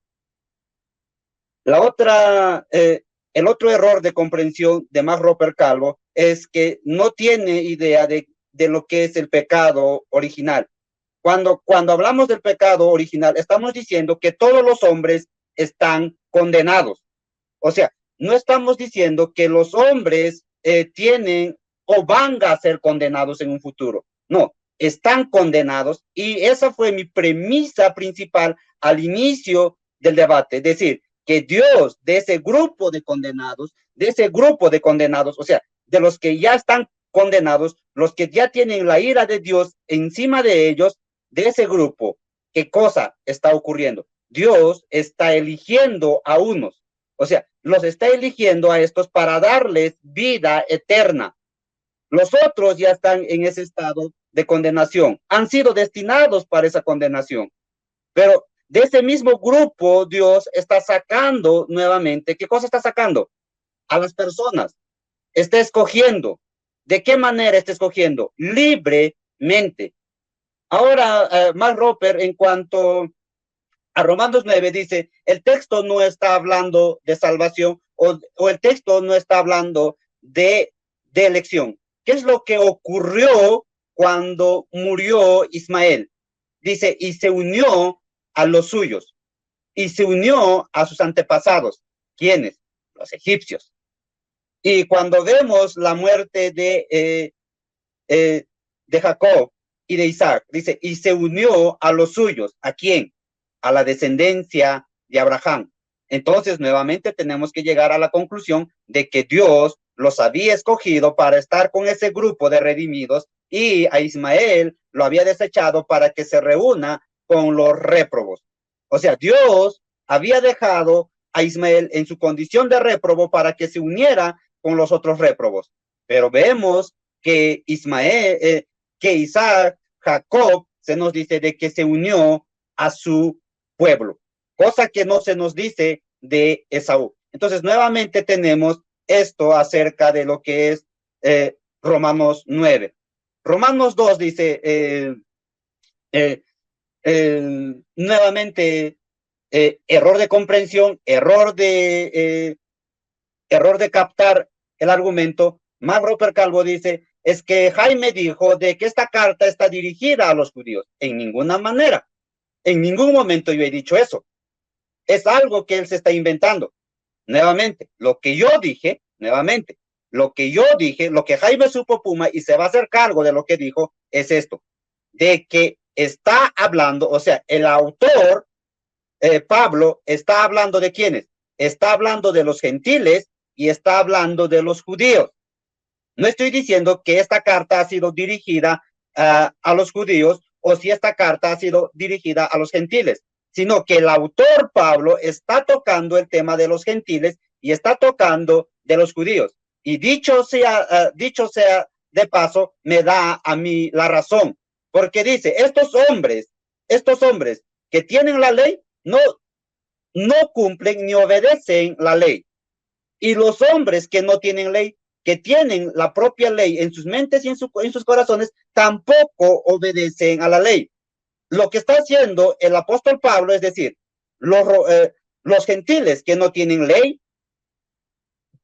La otra, el otro error de comprensión de Max Roper Calvo es que no tiene idea de lo que es el pecado original. Cuando hablamos del pecado original, estamos diciendo que todos los hombres están condenados. O sea, no estamos diciendo que los hombres tienen o van a ser condenados en un futuro. No, están condenados, y esa fue mi premisa principal al inicio del debate. Es decir, que Dios de ese grupo de condenados, o sea, de los que ya están condenados, los que ya tienen la ira de Dios encima de ellos, de ese grupo, ¿qué cosa está ocurriendo? Dios está eligiendo a unos, o sea, los está eligiendo a estos para darles vida eterna. Los otros ya están en ese estado de condenación, han sido destinados para esa condenación. Pero de ese mismo grupo, Dios está sacando nuevamente, ¿qué cosa está sacando? A las personas. Está escogiendo. ¿De qué manera está escogiendo? Libremente. Ahora, Max Roper, en cuanto a Romanos 9, dice, el texto no está hablando de salvación, o el texto no está hablando de elección. ¿Qué es lo que ocurrió cuando murió Ismael? Dice, y se unió a los suyos, y se unió a sus antepasados. ¿Quiénes? Los egipcios. Y cuando vemos la muerte de Jacob y de Isaac, dice, y se unió a los suyos. ¿A quién? A la descendencia de Abraham. Entonces, nuevamente tenemos que llegar a la conclusión de que Dios los había escogido para estar con ese grupo de redimidos, y a Ismael lo había desechado para que se reúna con los réprobos. O sea, Dios había dejado a Ismael en su condición de réprobo para que se uniera con los otros réprobos. Pero vemos que Isaac, Jacob, se nos dice de que se unió a su pueblo, cosa que no se nos dice de Esaú. Entonces, nuevamente tenemos esto acerca de lo que es Romanos 9. Romanos 2 dice, nuevamente, error de comprensión, error de captar el argumento. Max Roper Calvo dice, es que Jaime dijo de que esta carta está dirigida a los judíos. En ninguna manera. En ningún momento yo he dicho eso. Es algo que él se está inventando. Nuevamente, lo que yo dije, lo que Jaime Supopuma, y se va a hacer cargo de lo que dijo, es esto, de que está hablando, o sea, el autor, Pablo, está hablando de quiénes, está hablando de los gentiles y está hablando de los judíos. No estoy diciendo que esta carta ha sido dirigida a los judíos, o si esta carta ha sido dirigida a los gentiles, sino que el autor Pablo está tocando el tema de los gentiles y está tocando de los judíos. Y dicho sea de paso, me da a mí la razón, porque dice, estos hombres que tienen la ley no cumplen ni obedecen la ley. Y los hombres que no tienen ley, que tienen la propia ley en sus mentes y en sus corazones, tampoco obedecen a la ley. Lo que está haciendo el apóstol Pablo, es decir, los gentiles que no tienen ley,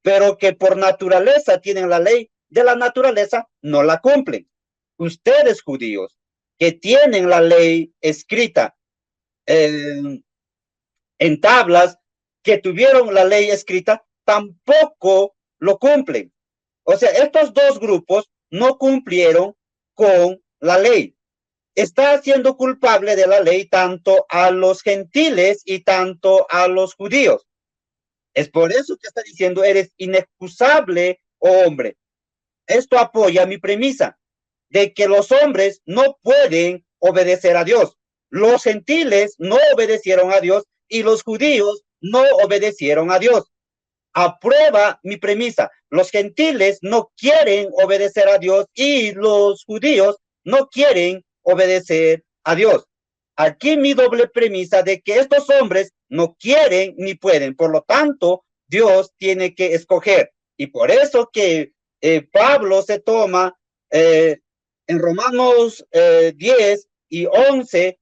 pero que por naturaleza tienen la ley de la naturaleza, no la cumplen. Ustedes, judíos, que tienen la ley escrita en tablas, que tuvieron la ley escrita, tampoco lo cumplen. O sea, estos dos grupos no cumplieron con la ley. Está haciendo culpable de la ley tanto a los gentiles y tanto a los judíos. Es por eso que está diciendo, eres inexcusable, oh hombre. Esto apoya mi premisa de que los hombres no pueden obedecer a Dios. Los gentiles no obedecieron a Dios y los judíos no obedecieron a Dios. Aprueba mi premisa. Los gentiles no quieren obedecer a Dios y los judíos no quieren obedecer a Dios. Aquí mi doble premisa de que estos hombres no quieren ni pueden. Por lo tanto, Dios tiene que escoger. Y por eso que Pablo se toma en Romanos 10 y 11,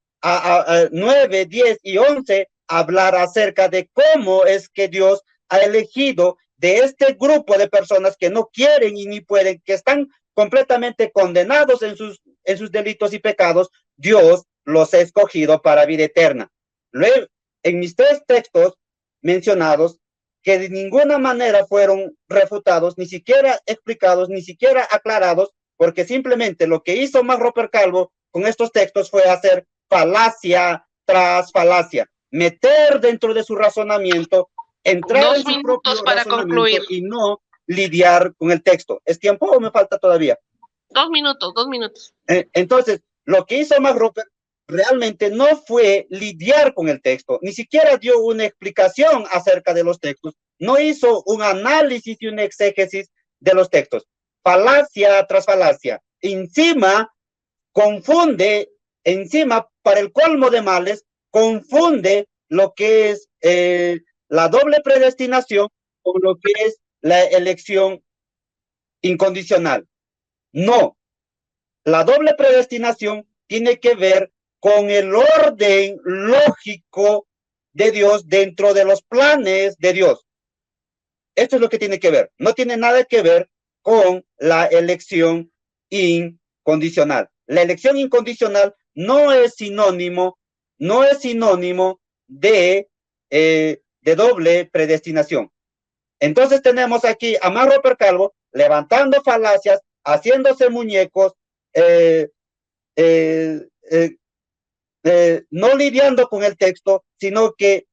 9, 10 y 11, hablar acerca de cómo es que Dios ha elegido de este grupo de personas que no quieren y ni pueden, que están completamente condenados en sus delitos y pecados. Dios los ha escogido para vida eterna. Luego, en mis tres textos mencionados, que de ninguna manera fueron refutados, ni siquiera explicados, ni siquiera aclarados, porque simplemente lo que hizo Mac Roper Calvo con estos textos fue hacer falacia tras falacia, meter dentro de su razonamiento, entrar en su propio razonamiento y no lidiar con el texto. ¿Es tiempo o me falta todavía? 2 minutos, 2 minutos. Entonces, lo que hizo Mac Roper realmente no fue lidiar con el texto, ni siquiera dio una explicación acerca de los textos, no hizo un análisis y una exégesis de los textos. Falacia tras falacia. Encima, confunde, para el colmo de males, confunde lo que es la doble predestinación con lo que es la elección incondicional. No, la doble predestinación tiene que ver con el orden lógico de Dios dentro de los planes de Dios. Esto es lo que tiene que ver. No tiene nada que ver con la elección incondicional. La elección incondicional no es sinónimo de doble predestinación. Entonces tenemos aquí a Mac Roper Calvo levantando falacias, haciéndose muñecos, no lidiando con el texto, sino que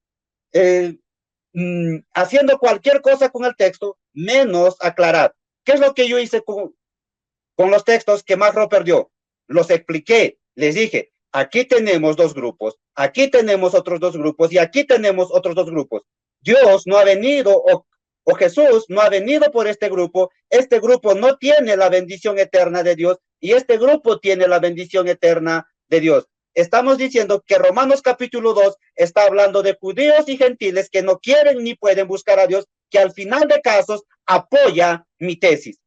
haciendo cualquier cosa con el texto, menos aclarar. ¿Qué es lo que yo hice con los textos que Mac Roper dio? Los expliqué, les dije, aquí tenemos dos grupos, aquí tenemos otros dos grupos y aquí tenemos otros dos grupos. Dios no ha venido o Jesús no ha venido por este grupo no tiene la bendición eterna de Dios y este grupo tiene la bendición eterna de Dios. Estamos diciendo que Romanos capítulo 2 está hablando de judíos y gentiles que no quieren ni pueden buscar a Dios, que al final de casos apoya mi tesis.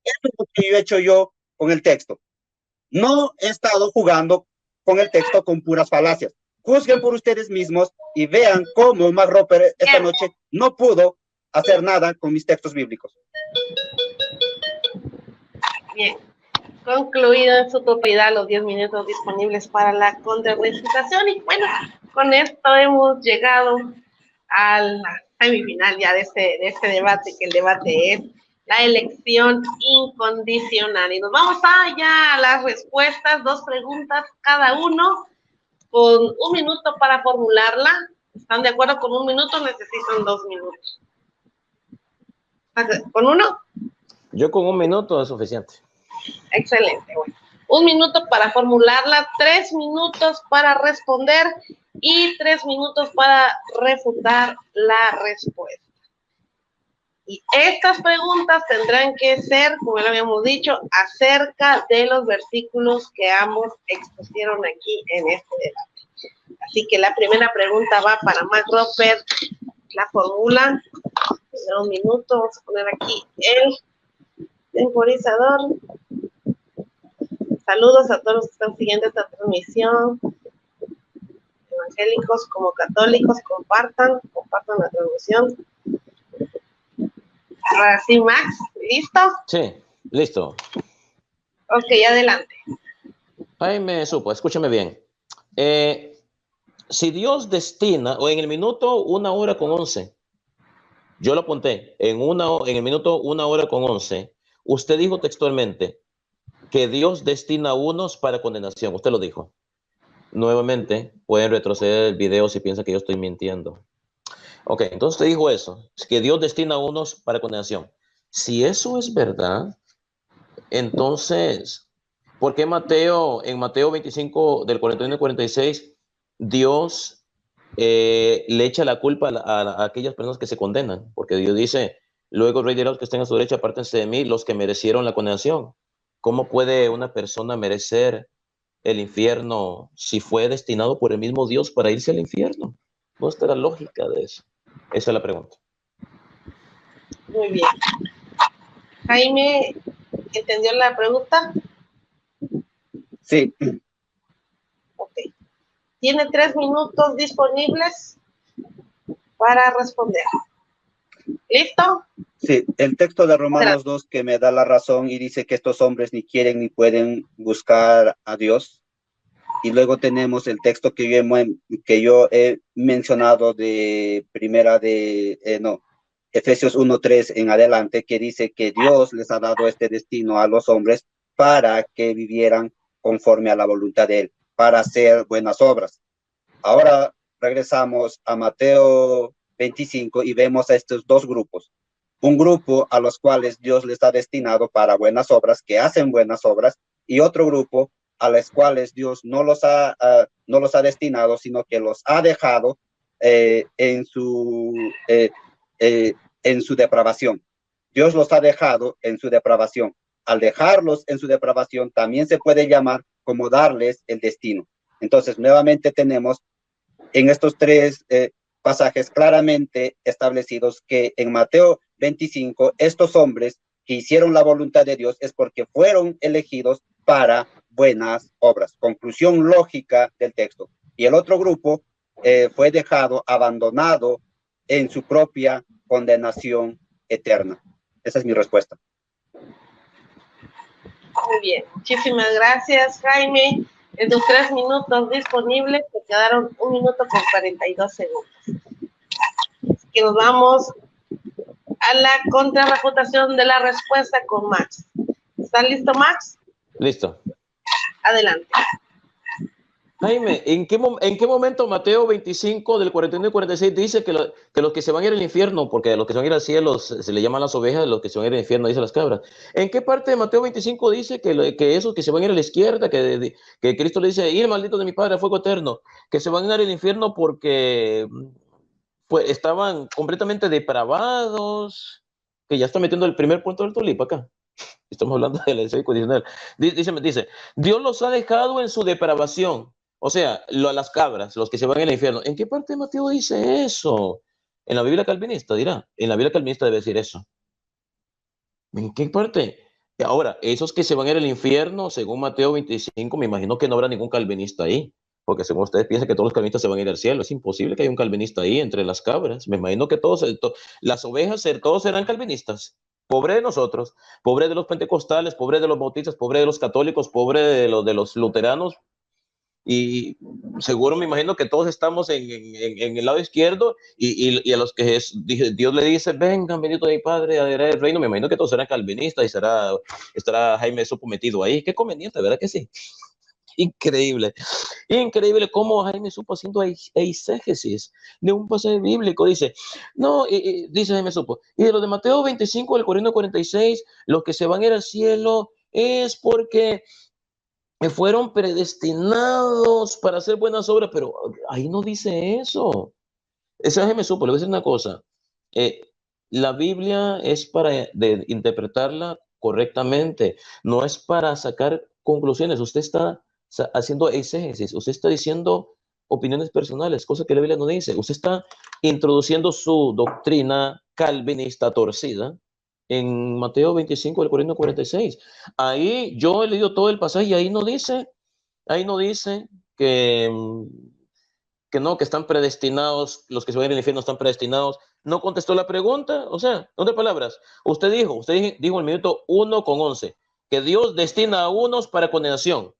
Esto es lo que he hecho yo con el texto. No he estado jugando con el texto con puras falacias. Juzguen por ustedes mismos y vean cómo Mac Roper esta noche no pudo hacer nada con mis textos bíblicos. Bien. Concluido en su totalidad los 10 minutos disponibles para la contrapresentación y bueno, con esto hemos llegado a la semifinal ya de este debate, que el debate es la elección incondicional. Y nos vamos allá a las respuestas, 2 preguntas cada uno, con 1 minuto para formularla. ¿Están de acuerdo con 1 minuto? Necesitan 2 minutos. ¿Con 1? Yo con 1 minuto es suficiente. Excelente. Bueno, 1 minuto para formularla, 3 minutos para responder y 3 minutos para refutar la respuesta. Y estas preguntas tendrán que ser, como lo habíamos dicho, acerca de los versículos que ambos expusieron aquí en este debate. Así que la primera pregunta va para Mac Roper. La formula, 1 minuto, vamos a poner aquí el temporizador. Saludos a todos los que están siguiendo esta transmisión. Evangélicos como católicos, compartan la transmisión. Ahora sí, Max, ¿listo? Sí, listo. Ok, adelante. Jaime Supo, escúchame bien. Si Dios destina, o en el minuto 1 hora con 11, yo lo apunté, en el minuto 1 hora con 11, usted dijo textualmente que Dios destina a unos para condenación. Usted lo dijo. Nuevamente, pueden retroceder el video si piensan que yo estoy mintiendo. Ok, entonces usted dijo eso, que Dios destina a unos para condenación. Si eso es verdad, entonces, ¿por qué en Mateo 25, del 41 al 46, Dios le echa la culpa a aquellas personas que se condenan? Porque Dios dice, luego el rey dirá a los que estén a su derecha, apártense de mí, los que merecieron la condenación. ¿Cómo puede una persona merecer el infierno si fue destinado por el mismo Dios para irse al infierno? ¿Dónde está la lógica de eso? Esa es la pregunta. Muy bien. Jaime, ¿entendió la pregunta? Sí, Ok. Tiene 3 minutos disponibles para responder. ¿Listo? sí, el texto de Romanos Gracias. 2 que me da la razón y dice que estos hombres ni quieren ni pueden buscar a Dios. Y luego tenemos el texto que yo he mencionado de Efesios 1:3 en adelante, que dice que Dios les ha dado este destino a los hombres para que vivieran conforme a la voluntad de Él, para hacer buenas obras. Ahora regresamos a Mateo 25 y vemos a estos dos grupos. Un grupo a los cuales Dios les ha destinado para buenas obras, que hacen buenas obras, y otro grupo a los cuales Dios no los ha destinado, sino que los ha dejado en su depravación. Dios los ha dejado en su depravación. Al dejarlos en su depravación, también se puede llamar como darles el destino. Entonces, nuevamente tenemos en estos tres pasajes claramente establecidos que en Mateo 25, estos hombres que hicieron la voluntad de Dios es porque fueron elegidos para buenas obras. Conclusión lógica del texto. Y el otro grupo fue dejado, abandonado en su propia condenación eterna. Esa es mi respuesta. Muy bien. Muchísimas gracias, Jaime. En tus 3 minutos disponibles te quedaron 1 minuto con 42 segundos. Así que nos vamos a la contrarrefutación de la respuesta con Max. ¿Estás listo, Max? Listo. Adelante. Jaime, ¿en qué momento Mateo 25 del 41 y 46 dice que los que se van a ir al infierno, porque a los que se van a ir al cielo se le llaman las ovejas, los que se van a ir al infierno dicen las cabras? ¿En qué parte de Mateo 25 dice que esos que se van a ir a la izquierda, que Cristo le dice, ir maldito de mi Padre a fuego eterno, que se van a ir al infierno porque estaban completamente depravados, que ya está metiendo el primer punto del tulipa acá? Estamos hablando de la ley condicional. Dice, Dios los ha dejado en su depravación. O sea, las cabras, los que se van al infierno. ¿En qué parte de Mateo dice eso? En la Biblia calvinista, dirá. En la Biblia calvinista debe decir eso. ¿En qué parte? Ahora, esos que se van a ir al infierno, según Mateo 25, me imagino que no habrá ningún calvinista ahí. Porque según ustedes piensan que todos los calvinistas se van a ir al cielo. Es imposible que haya un calvinista ahí entre las cabras. Me imagino que las ovejas, todos serán calvinistas. Pobre de nosotros, pobre de los pentecostales, pobre de los bautistas, pobre de los católicos, pobre de los luteranos. Y seguro me imagino que todos estamos en el lado izquierdo y a los que Dios le dice, vengan, bendito de mi Padre, a heredar el reino, me imagino que todos serán calvinistas y estará Jaime Supo metido ahí. Qué conveniente, ¿verdad que sí? Increíble, increíble cómo Jaime Supo haciendo eisegesis de un pasaje bíblico. Dice, no, dice Jaime Supo, y de los de Mateo 25, del 41 al 46, los que se van a ir al cielo es porque fueron predestinados para hacer buenas obras, pero ahí no dice eso. Ese Jaime Supo, le voy a decir una cosa. Eh, la Biblia es para interpretarla correctamente, no es para sacar conclusiones. Usted está haciendo exégesis, usted está diciendo opiniones personales, cosas que la Biblia no dice. Usted está introduciendo su doctrina calvinista torcida en Mateo 25, del 40 al 46. Ahí yo he leído todo el pasaje y ahí no dice que no, que están predestinados, los que se van al infierno están predestinados. no contestó la pregunta. O sea, en otras palabras, usted dijo en el minuto 1:11 que Dios destina a unos para condenación.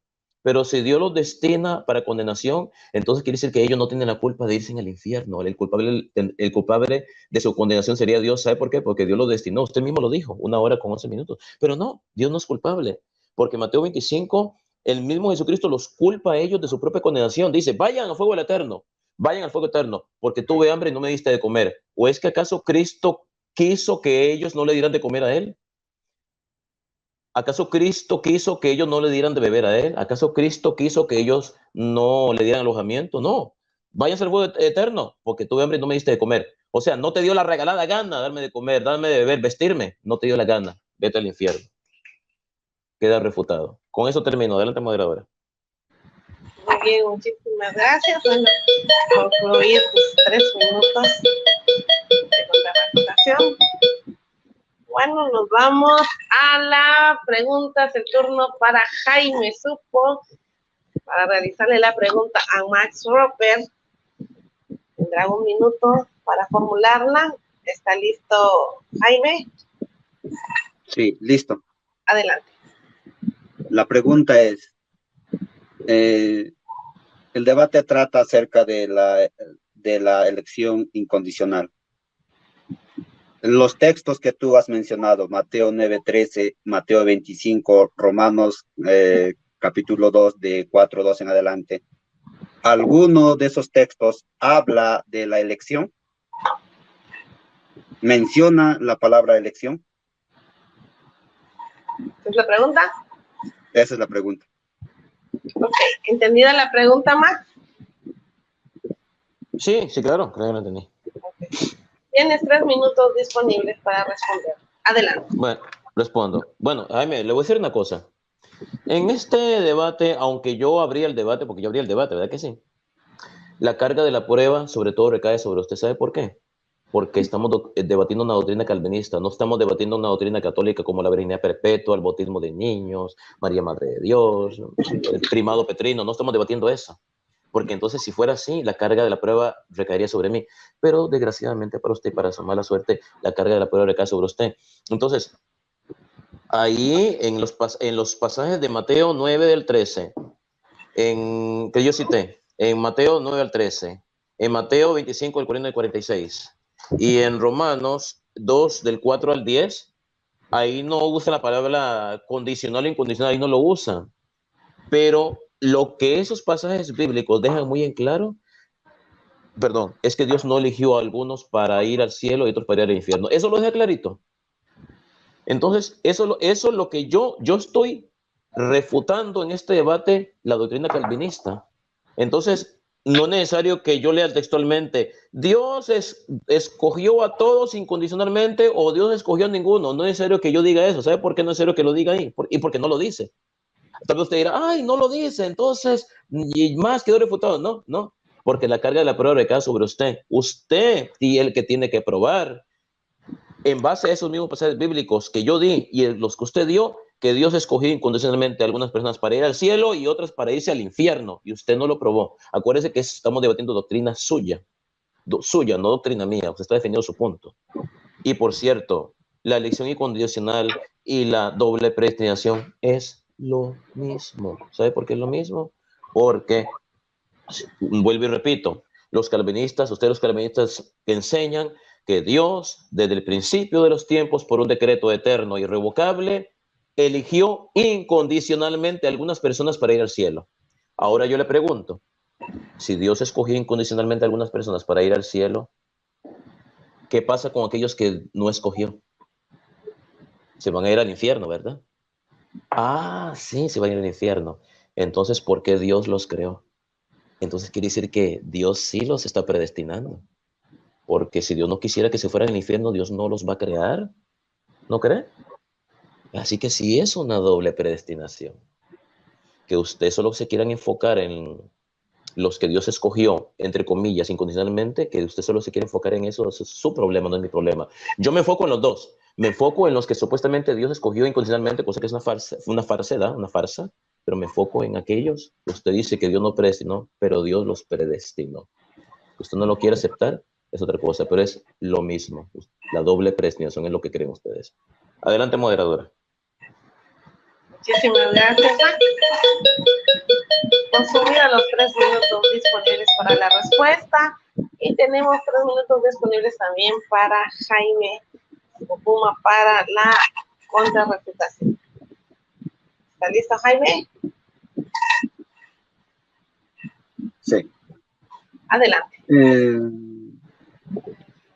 Pero si Dios los destina para condenación, entonces quiere decir que ellos no tienen la culpa de irse al infierno. El culpable de su condenación sería Dios. ¿Sabe por qué? Porque Dios los destinó. Usted mismo lo dijo, 1:11. Pero no, Dios no es culpable. Porque Mateo 25, el mismo Jesucristo los culpa a ellos de su propia condenación. Dice, vayan al fuego eterno. Vayan al fuego eterno, porque tuve hambre y no me diste de comer. ¿O es que acaso Cristo quiso que ellos no le dieran de comer a él? ¿Acaso Cristo quiso que ellos no le dieran de beber a él? ¿Acaso Cristo quiso que ellos no le dieran alojamiento? No. Váyanse al fuego eterno, porque tuve hambre y no me diste de comer. O sea, no te dio la regalada gana darme de comer, darme de beber, vestirme. No te dio la gana. Vete al infierno. Queda refutado. Con eso termino. Adelante, moderadora. Muy bien, muchísimas gracias. Bueno, concluir tus 3 minutos de refutación. Bueno, nos vamos a la pregunta, es el turno para Jaime Supo, para realizarle la pregunta a Max Roper. Tendrá 1 minuto para formularla. ¿Está listo, Jaime? Sí, listo. Adelante. La pregunta es, el debate trata acerca de la elección incondicional. Los textos que tú has mencionado, Mateo 9:13, Mateo 25, Romanos capítulo 2, de 4:2 en adelante, ¿alguno de esos textos habla de la elección? ¿Menciona la palabra elección? ¿Es la pregunta? Esa es la pregunta. Ok, ¿entendida la pregunta, Max? Sí, claro, creo que lo entendí. Okay. Tienes 3 minutos disponibles para responder. Adelante. Bueno, respondo. Bueno, Jaime, le voy a decir una cosa. En este debate, aunque yo abría el debate, porque yo abría el debate, ¿verdad que sí? La carga de la prueba, sobre todo, recae sobre usted. ¿Sabe por qué? Porque estamos debatiendo una doctrina calvinista, no estamos debatiendo una doctrina católica como la virginidad perpetua, el bautismo de niños, María Madre de Dios, el primado petrino, no estamos debatiendo eso. Porque entonces, si fuera así, la carga de la prueba recaería sobre mí. Pero desgraciadamente para usted, para su mala suerte, la carga de la prueba recae sobre usted. Entonces, ahí en los pasajes de Mateo 9:13, que yo cité, en Mateo 9:13, en Mateo 25, del 40 al 46, y en Romanos 2, del 4 al 10, ahí no usa la palabra condicional o incondicional, ahí no lo usa. Pero lo que esos pasajes bíblicos dejan muy en claro, es que Dios no eligió a algunos para ir al cielo y otros para ir al infierno. Eso lo deja clarito. Entonces, eso es lo que yo estoy refutando en este debate, la doctrina calvinista. Entonces, no es necesario que yo lea textualmente, Dios escogió a todos incondicionalmente o Dios escogió a ninguno. No es necesario que yo diga eso. ¿Sabe por qué no es necesario que lo diga ahí? Y porque no lo dice. Tal vez usted dirá, ay, no lo dice, entonces, y más quedó refutado. No, porque la carga de la prueba recae sobre usted. Usted y el que tiene que probar, en base a esos mismos pasajes bíblicos que yo di y los que usted dio, que Dios escogió incondicionalmente a algunas personas para ir al cielo y otras para irse al infierno, y usted no lo probó. Acuérdese que estamos debatiendo doctrina suya, no doctrina mía. Usted está defendiendo su punto. Y por cierto, la elección incondicional y la doble predestinación es lo mismo. ¿Sabe por qué es lo mismo? Porque, vuelvo y repito, los calvinistas que enseñan que Dios, desde el principio de los tiempos, por un decreto eterno e irrevocable, eligió incondicionalmente a algunas personas para ir al cielo. Ahora yo le pregunto, si Dios escogió incondicionalmente a algunas personas para ir al cielo, ¿qué pasa con aquellos que no escogió? Se van a ir al infierno, ¿verdad? Ah, sí, se van a ir al infierno. Entonces, ¿por qué Dios los creó? Entonces quiere decir que Dios sí los está predestinando. Porque si Dios no quisiera que se fueran al infierno, Dios no los va a crear. ¿No cree? Así que sí es una doble predestinación. Que ustedes solo se quieran enfocar en los que Dios escogió, entre comillas, incondicionalmente, que usted solo se quiere enfocar en eso, es su problema, no es mi problema. Yo me enfoco en los dos. Me enfoco en los que supuestamente Dios escogió incondicionalmente, cosa que es una farsa, pero me enfoco en aquellos que usted dice que Dios no predestinó, pero Dios los predestinó. Usted no lo quiere aceptar, es otra cosa, pero es lo mismo. La doble predestinación es lo que creen ustedes. Adelante, moderadora. Muchísimas gracias. Consumido los 3 minutos disponibles para la respuesta. Y tenemos 3 minutos disponibles también para Jaime Puma para la contrarrefutación. ¿Está listo, Jaime? Sí. Adelante.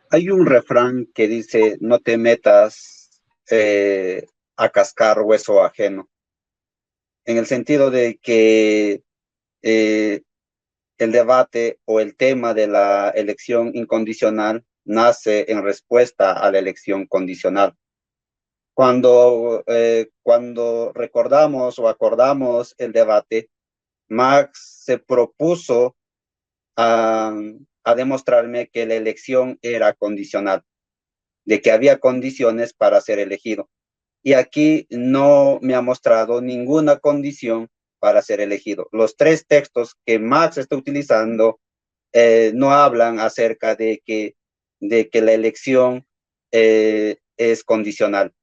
Hay un refrán que dice, no te metas a cascar hueso ajeno, en el sentido de que el debate o el tema de la elección incondicional nace en respuesta a la elección condicional. Cuando recordamos o acordamos el debate, Marx se propuso a demostrarme que la elección era condicional, de que había condiciones para ser elegido. Y aquí no me ha mostrado ninguna condición para ser elegido. Los 3 textos que Marx está utilizando no hablan acerca de que la elección es condicional.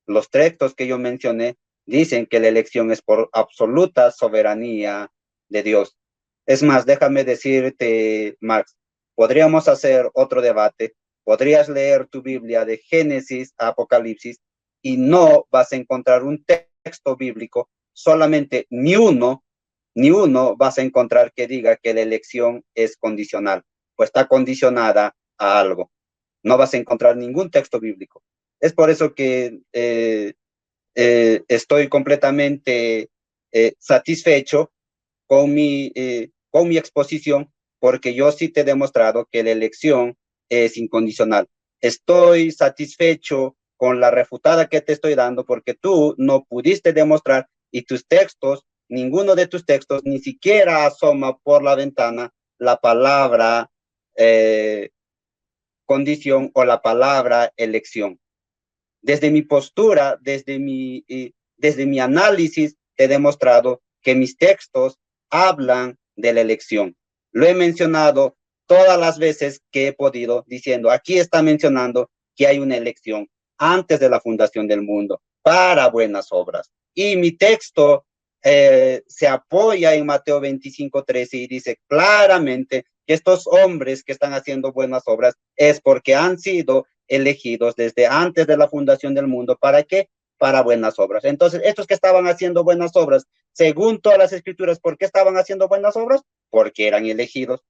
Los textos que yo mencioné dicen que la elección es por absoluta soberanía de Dios. Es más, déjame decirte, Max, podríamos hacer otro debate. Podrías leer tu Biblia de Génesis a Apocalipsis y no vas a encontrar un texto bíblico, solamente ni uno vas a encontrar que diga que la elección es condicional, pues está condicionada a algo. No vas a encontrar ningún texto bíblico. Es por eso que estoy completamente satisfecho con mi exposición, porque yo sí te he demostrado que la elección es incondicional. Estoy satisfecho con la refutada que te estoy dando, porque tú no pudiste demostrar, y tus textos, ninguno de tus textos ni siquiera asoma por la ventana la palabra condición o la palabra elección. Desde mi postura, desde mi análisis, he demostrado que mis textos hablan de la elección. Lo he mencionado todas las veces que he podido, diciendo, aquí está mencionando que hay una elección antes de la fundación del mundo para buenas obras. Y mi texto se apoya en Mateo 25:13 y dice claramente que estos hombres que están haciendo buenas obras es porque han sido elegidos desde antes de la fundación del mundo. ¿Para qué? Para buenas obras. Entonces, estos que estaban haciendo buenas obras, según todas las escrituras, ¿por qué estaban haciendo buenas obras? Porque eran elegidos.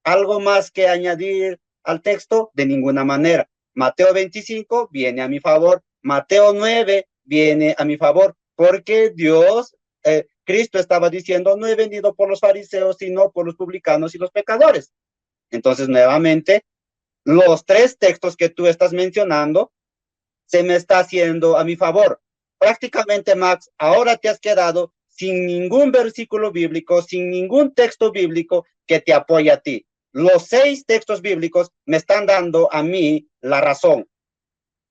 ¿Algo más que añadir al texto? De ninguna manera. Mateo 25 viene a mi favor. Mateo 9 viene a mi favor. Porque Dios, Cristo estaba diciendo, no he venido por los fariseos, sino por los publicanos y los pecadores. Entonces, nuevamente, los 3 textos que tú estás mencionando se me está haciendo a mi favor. Prácticamente, Max, ahora te has quedado sin ningún versículo bíblico, sin ningún texto bíblico que te apoye a ti. Los 6 textos bíblicos me están dando a mí la razón.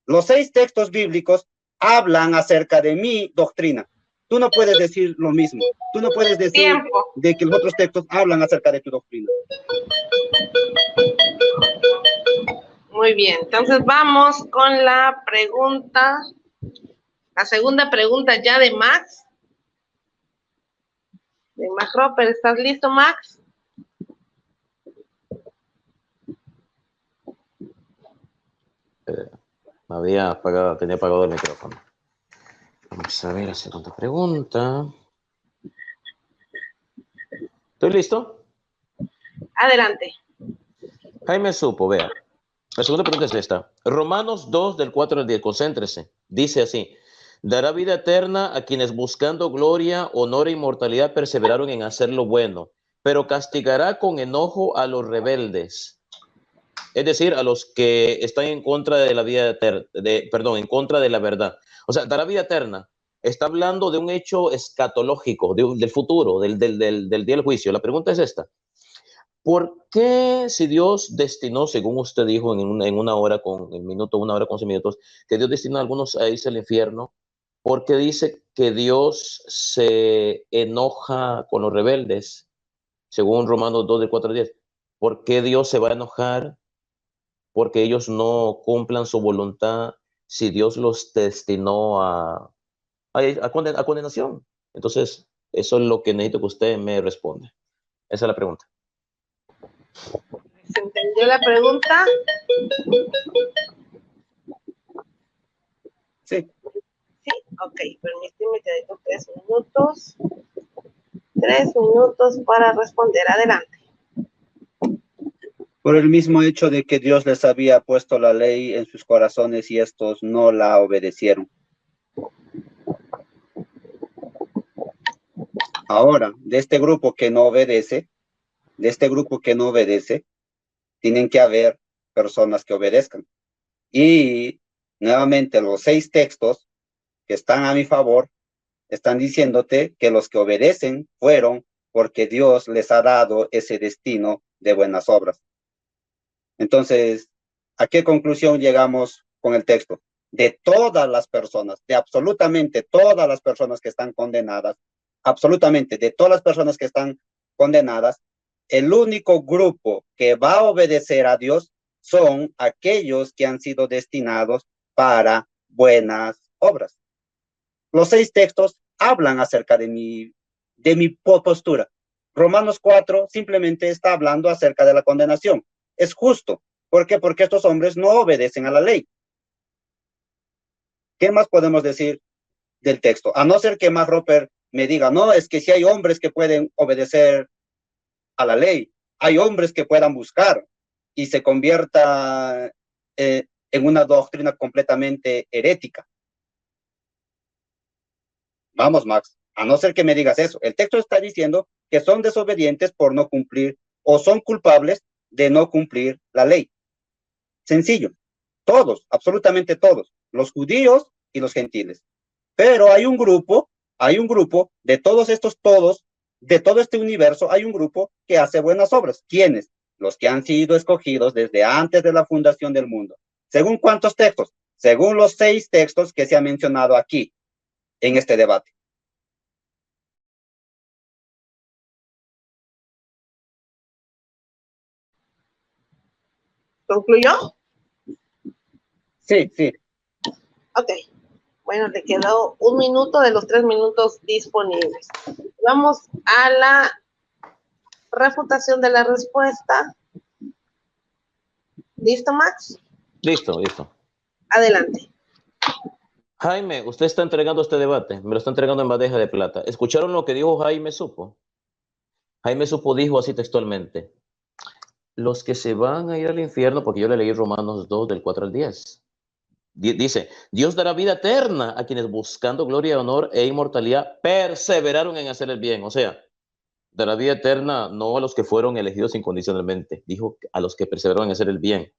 Los 6 textos bíblicos hablan acerca de mi doctrina. Tú no puedes decir lo mismo. Tú no puedes decir de que los otros textos hablan acerca de tu doctrina. Muy bien, entonces vamos con la pregunta, la segunda pregunta ya de Max. De Max Roper, ¿estás listo, Max? Tenía apagado el micrófono. Vamos a ver la segunda pregunta. ¿Estoy listo? Adelante. Jaime supo, vea. La segunda pregunta es esta. Romanos 2, del 4 al 10, concéntrese. Dice así: dará vida eterna a quienes buscando gloria, honor e inmortalidad perseveraron en hacer lo bueno, pero castigará con enojo a los rebeldes. Es decir, a los que están en contra de la vida eterna, en contra de la verdad. O sea, dará vida eterna. Está hablando de un hecho escatológico, del futuro, del día del juicio. La pregunta es esta. ¿Por qué, si Dios destinó, según usted dijo en una hora con el minuto, 1 hora con 11 minutos, que Dios destinó a algunos a irse al infierno, ¿por qué dice que Dios se enoja con los rebeldes, según Romanos 2, del 4 al 10? ¿Por qué Dios se va a enojar porque ellos no cumplan su voluntad si Dios los destinó a condenación. Entonces, eso es lo que necesito que usted me responda. Esa es la pregunta. ¿Se entendió la pregunta? Sí. Sí, ok, permíteme, te dejo 3 minutos. 3 minutos para responder. Adelante. Por el mismo hecho de que Dios les había puesto la ley en sus corazones y estos no la obedecieron. Ahora, de este grupo que no obedece, tienen que haber personas que obedezcan. Y nuevamente los 6 textos que están a mi favor están diciéndote que los que obedecen fueron porque Dios les ha dado ese destino de buenas obras. Entonces, ¿a qué conclusión llegamos con el texto? De todas las personas, de absolutamente todas las personas que están condenadas, absolutamente de todas las personas que están condenadas, el único grupo que va a obedecer a Dios son aquellos que han sido destinados para buenas obras. Los 6 textos hablan acerca de mi postura. Romanos 4 simplemente está hablando acerca de la condenación. Es justo. ¿Por qué? Porque estos hombres no obedecen a la ley. ¿Qué más podemos decir del texto? A no ser que Max Roper me diga, no, es que si hay hombres que pueden obedecer a la ley, hay hombres que puedan buscar y se convierta en una doctrina completamente herética. Vamos, Max, a no ser que me digas eso. El texto está diciendo que son desobedientes por no cumplir o son culpables de no cumplir la ley. Sencillo. Todos, absolutamente todos, los judíos y los gentiles. Pero hay un grupo de todos estos todos, de todo este universo, hay un grupo que hace buenas obras. ¿Quiénes? Los que han sido escogidos desde antes de la fundación del mundo. ¿Según cuántos textos? Según los 6 textos que se han mencionado aquí en este debate. ¿Concluyó? Sí, sí. Ok. Bueno, le quedó 1 minuto de los 3 minutos disponibles. Vamos a la refutación de la respuesta. ¿Listo, Max? Listo, listo. Adelante. Jaime, usted está entregando este debate, me lo está entregando en bandeja de plata. ¿Escucharon lo que dijo Jaime Supo? Jaime Supo dijo así textualmente: los que se van a ir al infierno, porque yo le leí Romanos 2 del 4 al 10. Dice, Dios dará vida eterna a quienes buscando gloria, honor e inmortalidad perseveraron en hacer el bien. O sea, dará vida eterna no a los que fueron elegidos incondicionalmente, dijo a los que perseveraron en hacer el bien.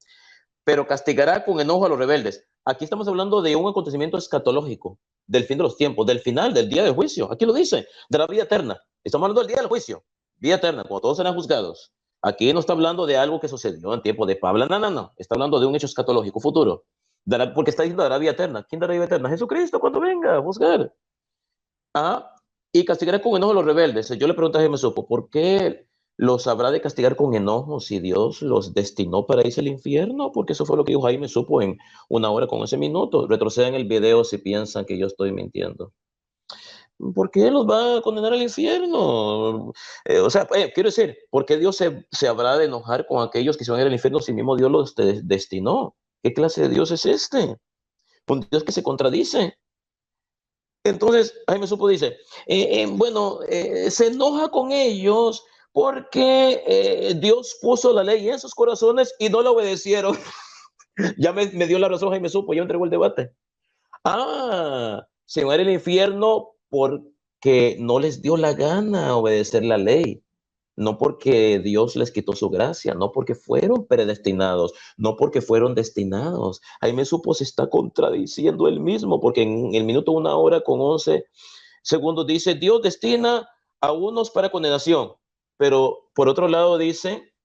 Pero castigará con enojo a los rebeldes. Aquí estamos hablando de un acontecimiento escatológico, del fin de los tiempos, del final, del día del juicio. Aquí lo dice, de la vida eterna. Estamos hablando del día del juicio, vida eterna, cuando todos serán juzgados. Aquí no está hablando de algo que sucedió en tiempo de Pablo, no. Está hablando de un hecho escatológico futuro. Porque está diciendo dará vida eterna. ¿Quién dará vida eterna? Jesucristo, cuando venga a juzgar. Y castigará con enojo a los rebeldes. Yo le pregunto a Jaime Supo, ¿por qué los habrá de castigar con enojo si Dios los destinó para irse al infierno? Porque eso fue lo que dijo Jaime Supo en 1 hora con 11 minutos. Retrocedan el video si piensan que yo estoy mintiendo. ¿Por qué los va a condenar al infierno? Quiero decir, ¿por qué Dios se habrá de enojar con aquellos que se van a ir al infierno si mismo Dios los destinó? ¿Qué clase de Dios es este? Un Dios que se contradice. Entonces, Jaime Supo dice, se enoja con ellos porque Dios puso la ley en sus corazones y no la obedecieron. Ya me dio la razón Jaime Supo, ya entregó el debate. Se van al infierno porque no les dio la gana obedecer la ley. No porque Dios les quitó su gracia, no porque fueron predestinados, no porque fueron destinados. Jaime Supo se está contradiciendo él mismo, porque en el minuto 1 hora con 11 segundos dice, Dios destina a unos para condenación, pero por otro lado dice,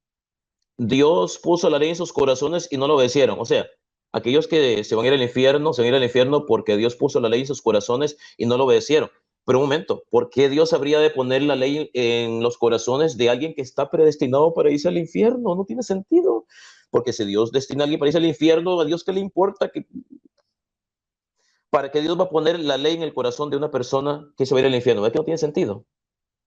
Dios puso la ley en sus corazones y no lo obedecieron. O sea, aquellos que se van a ir al infierno, se van a ir al infierno porque Dios puso la ley en sus corazones y no lo obedecieron. Pero un momento, ¿por qué Dios habría de poner la ley en los corazones de alguien que está predestinado para irse al infierno? No tiene sentido. Porque si Dios destina a alguien para irse al infierno, ¿a Dios qué le importa? ¿Para qué Dios va a poner la ley en el corazón de una persona que se va a ir al infierno? ¿Es que no tiene sentido?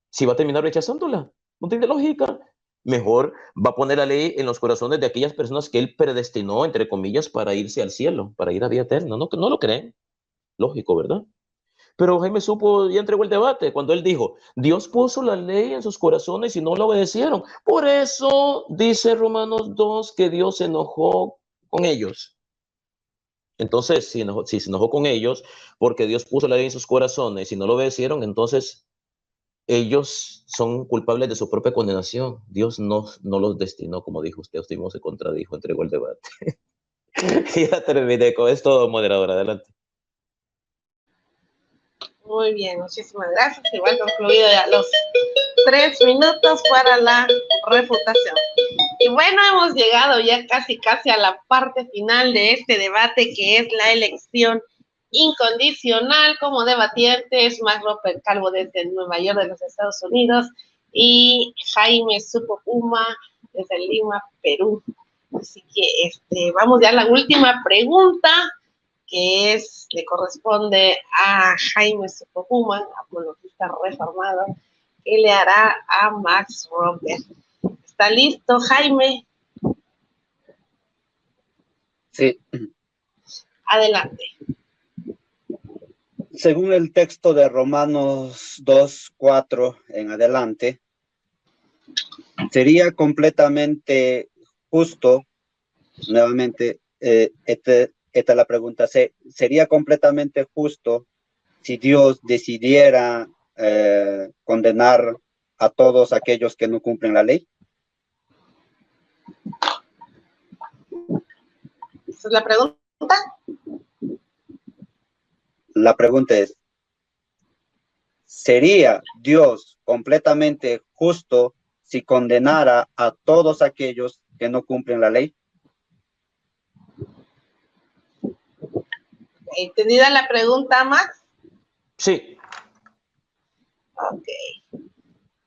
Si va a terminar rechazándola, no tiene lógica. Mejor va a poner la ley en los corazones de aquellas personas que Él predestinó, entre comillas, para irse al cielo, para ir a vida eterna. No, no lo creen. Lógico, ¿verdad? Pero Jaime supo y entregó el debate cuando él dijo, Dios puso la ley en sus corazones y no la obedecieron. Por eso dice Romanos 2 que Dios se enojó con ellos. Entonces, si se enojó con ellos porque Dios puso la ley en sus corazones y no lo obedecieron, entonces ellos son culpables de su propia condenación. Dios no los destinó, como dijo usted mismo se contradijo, entregó el debate. Y ya terminé con esto, moderadora, adelante. Muy bien, muchísimas gracias. Igual concluido ya los 3 minutos para la refutación. Y bueno, hemos llegado ya casi a la parte final de este debate, que es la elección incondicional. Como debatientes, Max Roper Calvo desde Nueva York de los Estados Unidos y Jaime Supo Puma desde Lima, Perú. Así que vamos ya a la última pregunta, que le corresponde a Jaime Supo Puma, apologista reformado, que le hará a Max Roper. ¿Está listo, Jaime? Sí. Adelante. Según el texto de Romanos 2:4 en adelante, sería completamente justo, nuevamente, esta es la pregunta, ¿sería completamente justo si Dios decidiera condenar a todos aquellos que no cumplen la ley? ¿Esa es la pregunta? La pregunta es, ¿sería Dios completamente justo si condenara a todos aquellos que no cumplen la ley? ¿Entendida la pregunta, Max? Sí. Ok.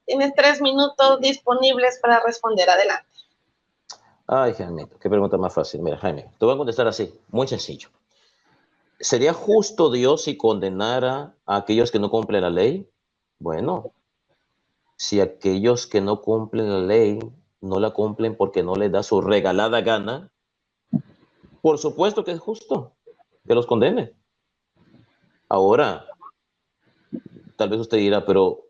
Tienes 3 minutos disponibles para responder. Adelante. Ay, Jaime, qué pregunta más fácil. Mira, Jaime, te voy a contestar así, muy sencillo. ¿Sería justo Dios si condenara a aquellos que no cumplen la ley? Bueno, si aquellos que no cumplen la ley no la cumplen porque no les da su regalada gana, por supuesto que es justo que los condene. Ahora, tal vez usted dirá, pero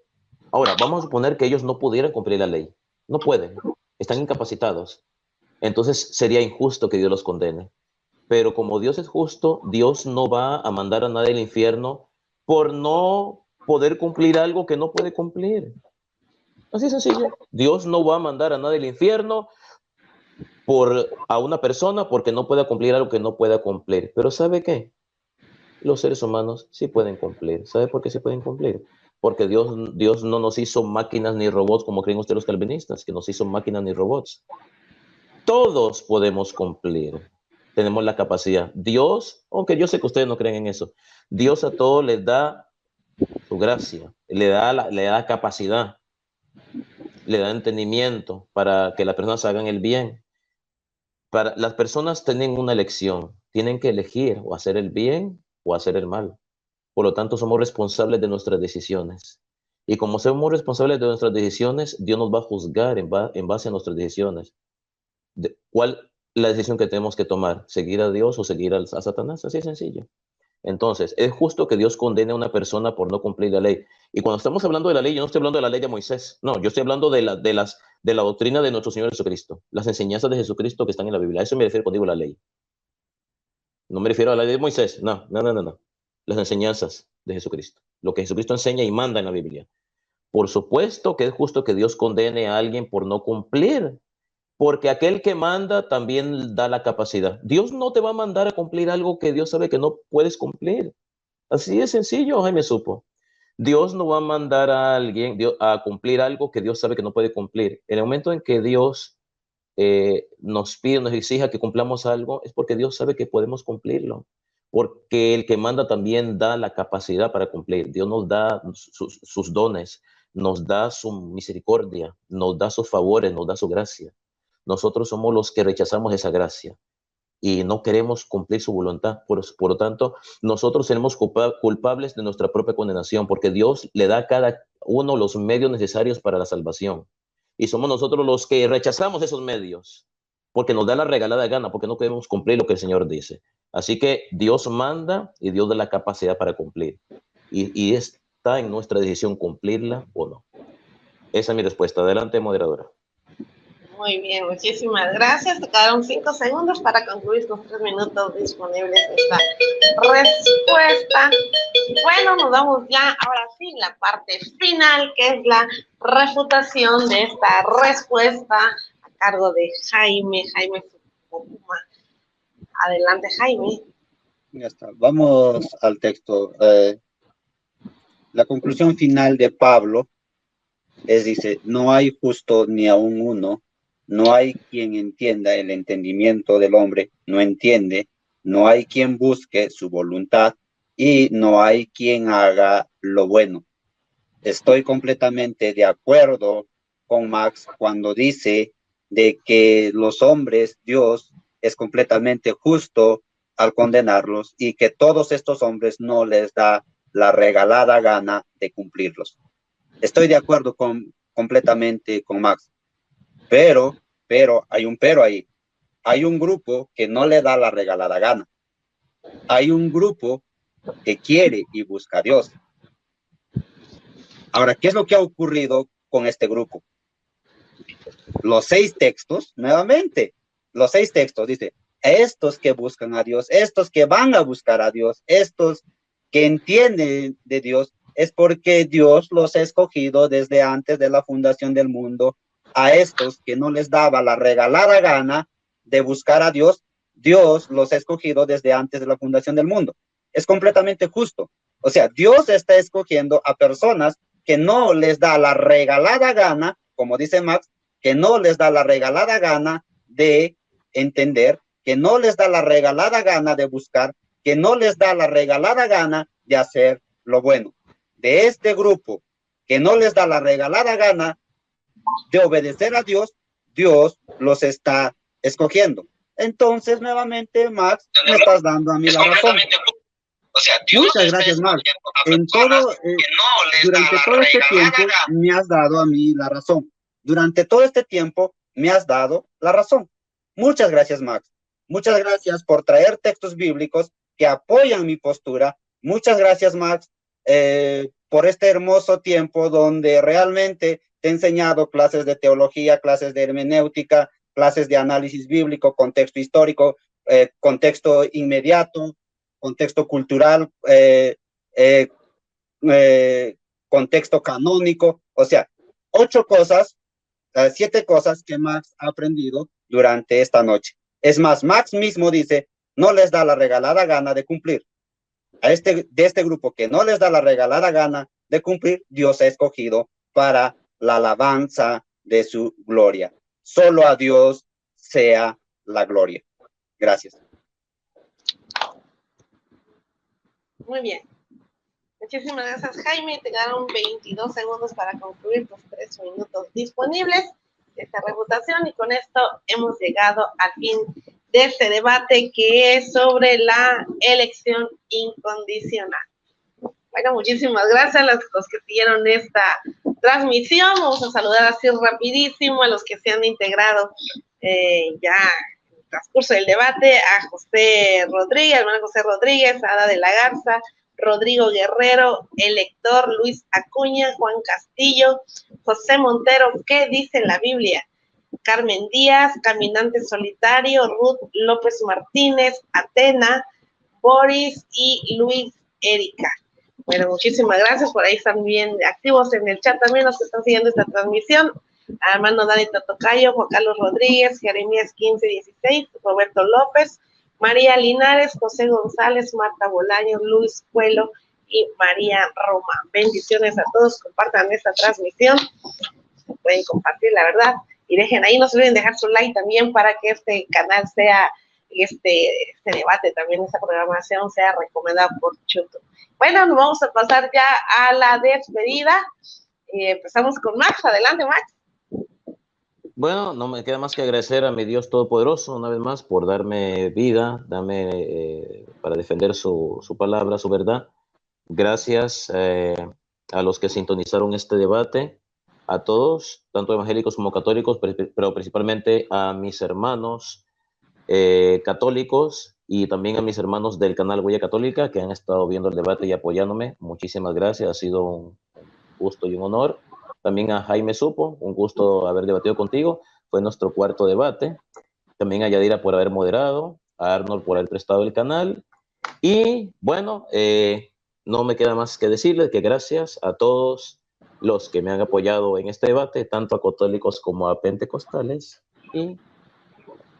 ahora vamos a suponer que ellos no pudieran cumplir la ley. No pueden, están incapacitados. Entonces sería injusto que Dios los condene. Pero como Dios es justo, Dios no va a mandar a nadie al infierno por no poder cumplir algo que no puede cumplir. Así es sencillo. Dios no va a mandar a nadie al infierno a una persona porque no pueda cumplir algo que no pueda cumplir. Pero ¿sabe qué? Los seres humanos sí pueden cumplir. ¿Sabe por qué sí pueden cumplir? Porque Dios no nos hizo máquinas ni robots como creen ustedes los calvinistas, que nos hizo máquinas ni robots. Todos podemos cumplir. Tenemos la capacidad. Dios, aunque yo sé que ustedes no creen en eso, Dios a todos les da su gracia, le da capacidad, le da entendimiento para que las personas hagan el bien. Las personas tienen una elección, tienen que elegir o hacer el bien o hacer el mal. Por lo tanto, somos responsables de nuestras decisiones. Y como somos responsables de nuestras decisiones, Dios nos va a juzgar en base a nuestras decisiones. ¿Cuál la decisión que tenemos que tomar? ¿Seguir a Dios o seguir a Satanás? Así de sencillo. Entonces, es justo que Dios condene a una persona por no cumplir la ley. Y cuando estamos hablando de la ley, yo no estoy hablando de la ley de Moisés. No, yo estoy hablando de la doctrina de nuestro Señor Jesucristo. Las enseñanzas de Jesucristo que están en la Biblia. A eso me refiero cuando digo la ley. No me refiero a la ley de Moisés. No. Las enseñanzas de Jesucristo. Lo que Jesucristo enseña y manda en la Biblia. Por supuesto que es justo que Dios condene a alguien por no cumplir. Porque aquel que manda también da la capacidad. Dios no te va a mandar a cumplir algo que Dios sabe que no puedes cumplir. Así de sencillo, Jaime Supo. Dios no va a mandar a alguien a cumplir algo que Dios sabe que no puede cumplir. En el momento en que Dios nos pide, nos exija que cumplamos algo, es porque Dios sabe que podemos cumplirlo. Porque el que manda también da la capacidad para cumplir. Dios nos da sus dones, nos da su misericordia, nos da sus favores, nos da su gracia. nosotros somos los que rechazamos esa gracia y no queremos cumplir su voluntad. Por lo tanto, nosotros seremos culpables de nuestra propia condenación, porque Dios le da a cada uno los medios necesarios para la salvación. Y somos nosotros los que rechazamos esos medios, porque nos da la regalada gana, porque no queremos cumplir lo que el Señor dice. Así que Dios manda y Dios da la capacidad para cumplir. Y está en nuestra decisión cumplirla o no. Esa es mi respuesta. Adelante, moderadora. Muy bien, muchísimas gracias. Te quedaron 5 segundos para concluir tus 3 minutos disponibles de esta respuesta. Bueno, nos vamos ya, ahora sí, la parte final, que es la refutación de esta respuesta a cargo de Jaime Fukuma. Adelante, Jaime. Ya está. Vamos al texto. La conclusión final de Pablo dice, no hay justo ni aun uno, no hay quien entienda el entendimiento del hombre, no entiende, no hay quien busque su voluntad y no hay quien haga lo bueno. Estoy completamente de acuerdo con Max cuando dice de que los hombres, Dios es completamente justo al condenarlos y que todos estos hombres no les da la regalada gana de cumplirlos. Estoy de acuerdo completamente con Max, pero hay un pero ahí. Hay un grupo que no le da la regalada gana. Hay un grupo que quiere y busca a Dios. Ahora, ¿qué es lo que ha ocurrido con este grupo? Los 6 textos, nuevamente, los 6 textos, dice, estos que buscan a Dios, estos que van a buscar a Dios, estos que entienden de Dios, es porque Dios los ha escogido desde antes de la fundación del mundo. A estos que no les daba la regalada gana de buscar a Dios, Dios los ha escogido desde antes de la fundación del mundo. Es completamente justo. O sea, Dios está escogiendo a personas que no les da la regalada gana, como dice Max, que no les da la regalada gana de entender, que no les da la regalada gana de buscar, que no les da la regalada gana de hacer lo bueno. De este grupo que no les da la regalada gana de obedecer a Dios, Dios los está escogiendo. Entonces, nuevamente, Max, me estás dando a mí la razón. O sea, muchas gracias, Max. En todo, durante todo este tiempo me has dado a mí la razón. Durante todo este tiempo me has dado la razón. Muchas gracias, Max. Muchas gracias por traer textos bíblicos que apoyan mi postura. Muchas gracias, Max, por este hermoso tiempo donde realmente te he enseñado clases de teología, clases de hermenéutica, clases de análisis bíblico, contexto histórico, contexto inmediato, contexto cultural, contexto canónico, o sea, 8 cosas, 7 cosas que Max ha aprendido durante esta noche. Es más, Max mismo dice, no les da la regalada gana de cumplir. De este grupo que no les da la regalada gana de cumplir, Dios ha escogido para la alabanza de su gloria. Solo a Dios sea la gloria. Gracias. Muy bien. Muchísimas gracias, Jaime. Te quedaron 22 segundos para concluir tus 3 minutos disponibles de esta refutación y con esto hemos llegado al fin de este debate que es sobre la elección incondicional. Bueno, muchísimas gracias a los que siguieron esta transmisión. Vamos a saludar así rapidísimo a los que se han integrado ya en el transcurso del debate, a José Rodríguez, hermano José Rodríguez, a Ada de la Garza, Rodrigo Guerrero, el lector Luis Acuña, Juan Castillo, José Montero, ¿qué dice la Biblia? Carmen Díaz, Caminante Solitario, Ruth López Martínez, Atena, Boris y Luis Erika. Bueno, muchísimas gracias, por ahí están bien activos en el chat también los que están siguiendo esta transmisión. A hermano Dani Totocayo, Juan Carlos Rodríguez, Jeremías 1516, Roberto López, María Linares, José González, Marta Bolaño, Luis Cuelo y María Roma. Bendiciones a todos, compartan esta transmisión, pueden compartir, la verdad, y dejen ahí, no se olviden dejar su like también para que este canal sea, este debate también, esta programación sea recomendada por YouTube. Bueno, nos vamos a pasar ya a la despedida. Empezamos con Max. Adelante, Max. Bueno, no me queda más que agradecer a mi Dios Todopoderoso una vez más por darme vida, para defender su palabra, su verdad. Gracias a los que sintonizaron este debate, a todos, tanto evangélicos como católicos, pero principalmente a mis hermanos católicos y también a mis hermanos del canal Huella Católica que han estado viendo el debate y apoyándome. Muchísimas gracias, ha sido un gusto y un honor. También a Jaime Supo, un gusto haber debatido contigo, fue nuestro cuarto debate. También a Yadira por haber moderado, a Arnold por haber prestado el canal. Y bueno, no me queda más que decirles que gracias a todos los que me han apoyado en este debate, tanto a católicos como a pentecostales. Y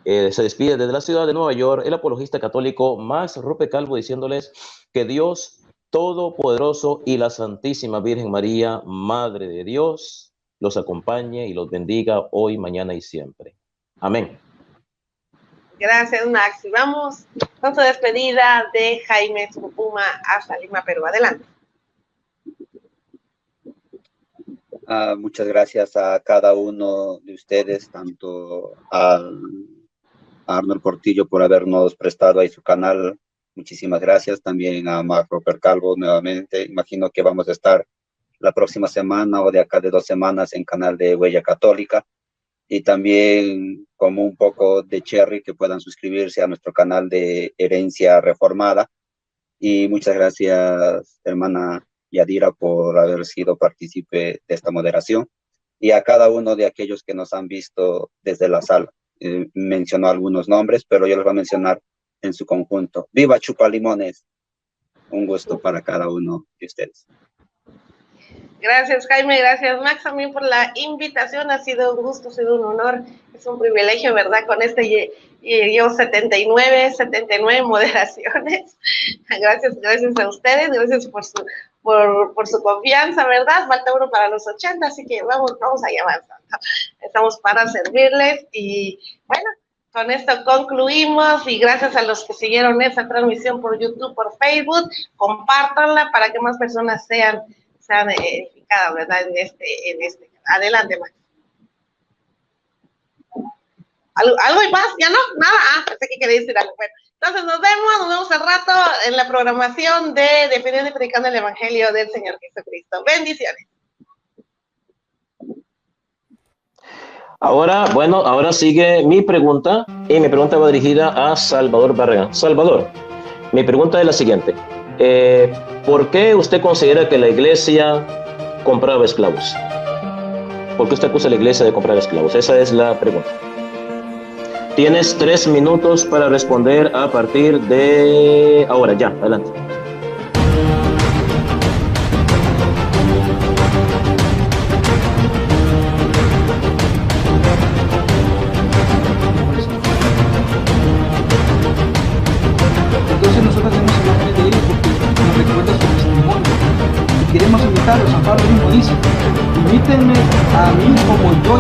se despide desde la ciudad de Nueva York el apologista católico Max Rupe Calvo, diciéndoles que Dios Todopoderoso y la Santísima Virgen María, Madre de Dios, los acompañe y los bendiga hoy, mañana y siempre. Amén. Gracias, Max. Y vamos con su despedida de Jaime Puma hasta Lima, Perú. Adelante. Muchas gracias a cada uno de ustedes, tanto a Arnold Portillo por habernos prestado ahí su canal. Muchísimas gracias. También a Max Rupe Calvo nuevamente. Imagino que vamos a estar la próxima semana o de acá de 2 semanas en canal de Huella Católica. Y también como un poco de cherry que puedan suscribirse a nuestro canal de Herencia Reformada. Y muchas gracias, hermana Yadira, por haber sido partícipe de esta moderación. Y a cada uno de aquellos que nos han visto desde la sala. Mencionó algunos nombres, pero yo los voy a mencionar en su conjunto. ¡Viva Chupalimones! Un gusto para cada uno de ustedes. Gracias, Jaime, gracias, Max, también por la invitación. Ha sido un gusto, ha sido un honor, es un privilegio, ¿verdad? Con llevo 79 moderaciones. Gracias a ustedes, gracias por su confianza, ¿verdad? Falta uno para los 80, así que vamos allá avanzando. Estamos para servirles y bueno, con esto concluimos y gracias a los que siguieron esta transmisión por YouTube, por Facebook, compártanla para que más personas sean edificadas, ¿verdad? En este. Adelante, Max. ¿Algo y más? ¿Ya no? Nada. Pensé que quería decir algo. Bueno, entonces nos vemos al rato en la programación de Defendiendo y Predicando el Evangelio del Señor Jesucristo. Bendiciones. Ahora sigue mi pregunta, y mi pregunta va dirigida a Salvador Barragán. Salvador, mi pregunta es la siguiente. ¿Por qué usted considera que la iglesia compraba esclavos? ¿Por qué usted acusa a la iglesia de comprar esclavos? Esa es la pregunta. Tienes 3 minutos para responder a partir de ahora. Ya, adelante. Entonces nosotros tenemos imágenes de ellos porque nos recuerda su testimonio. Y queremos invitarlos, San Pablo mismo dice, imítenme a mí como yo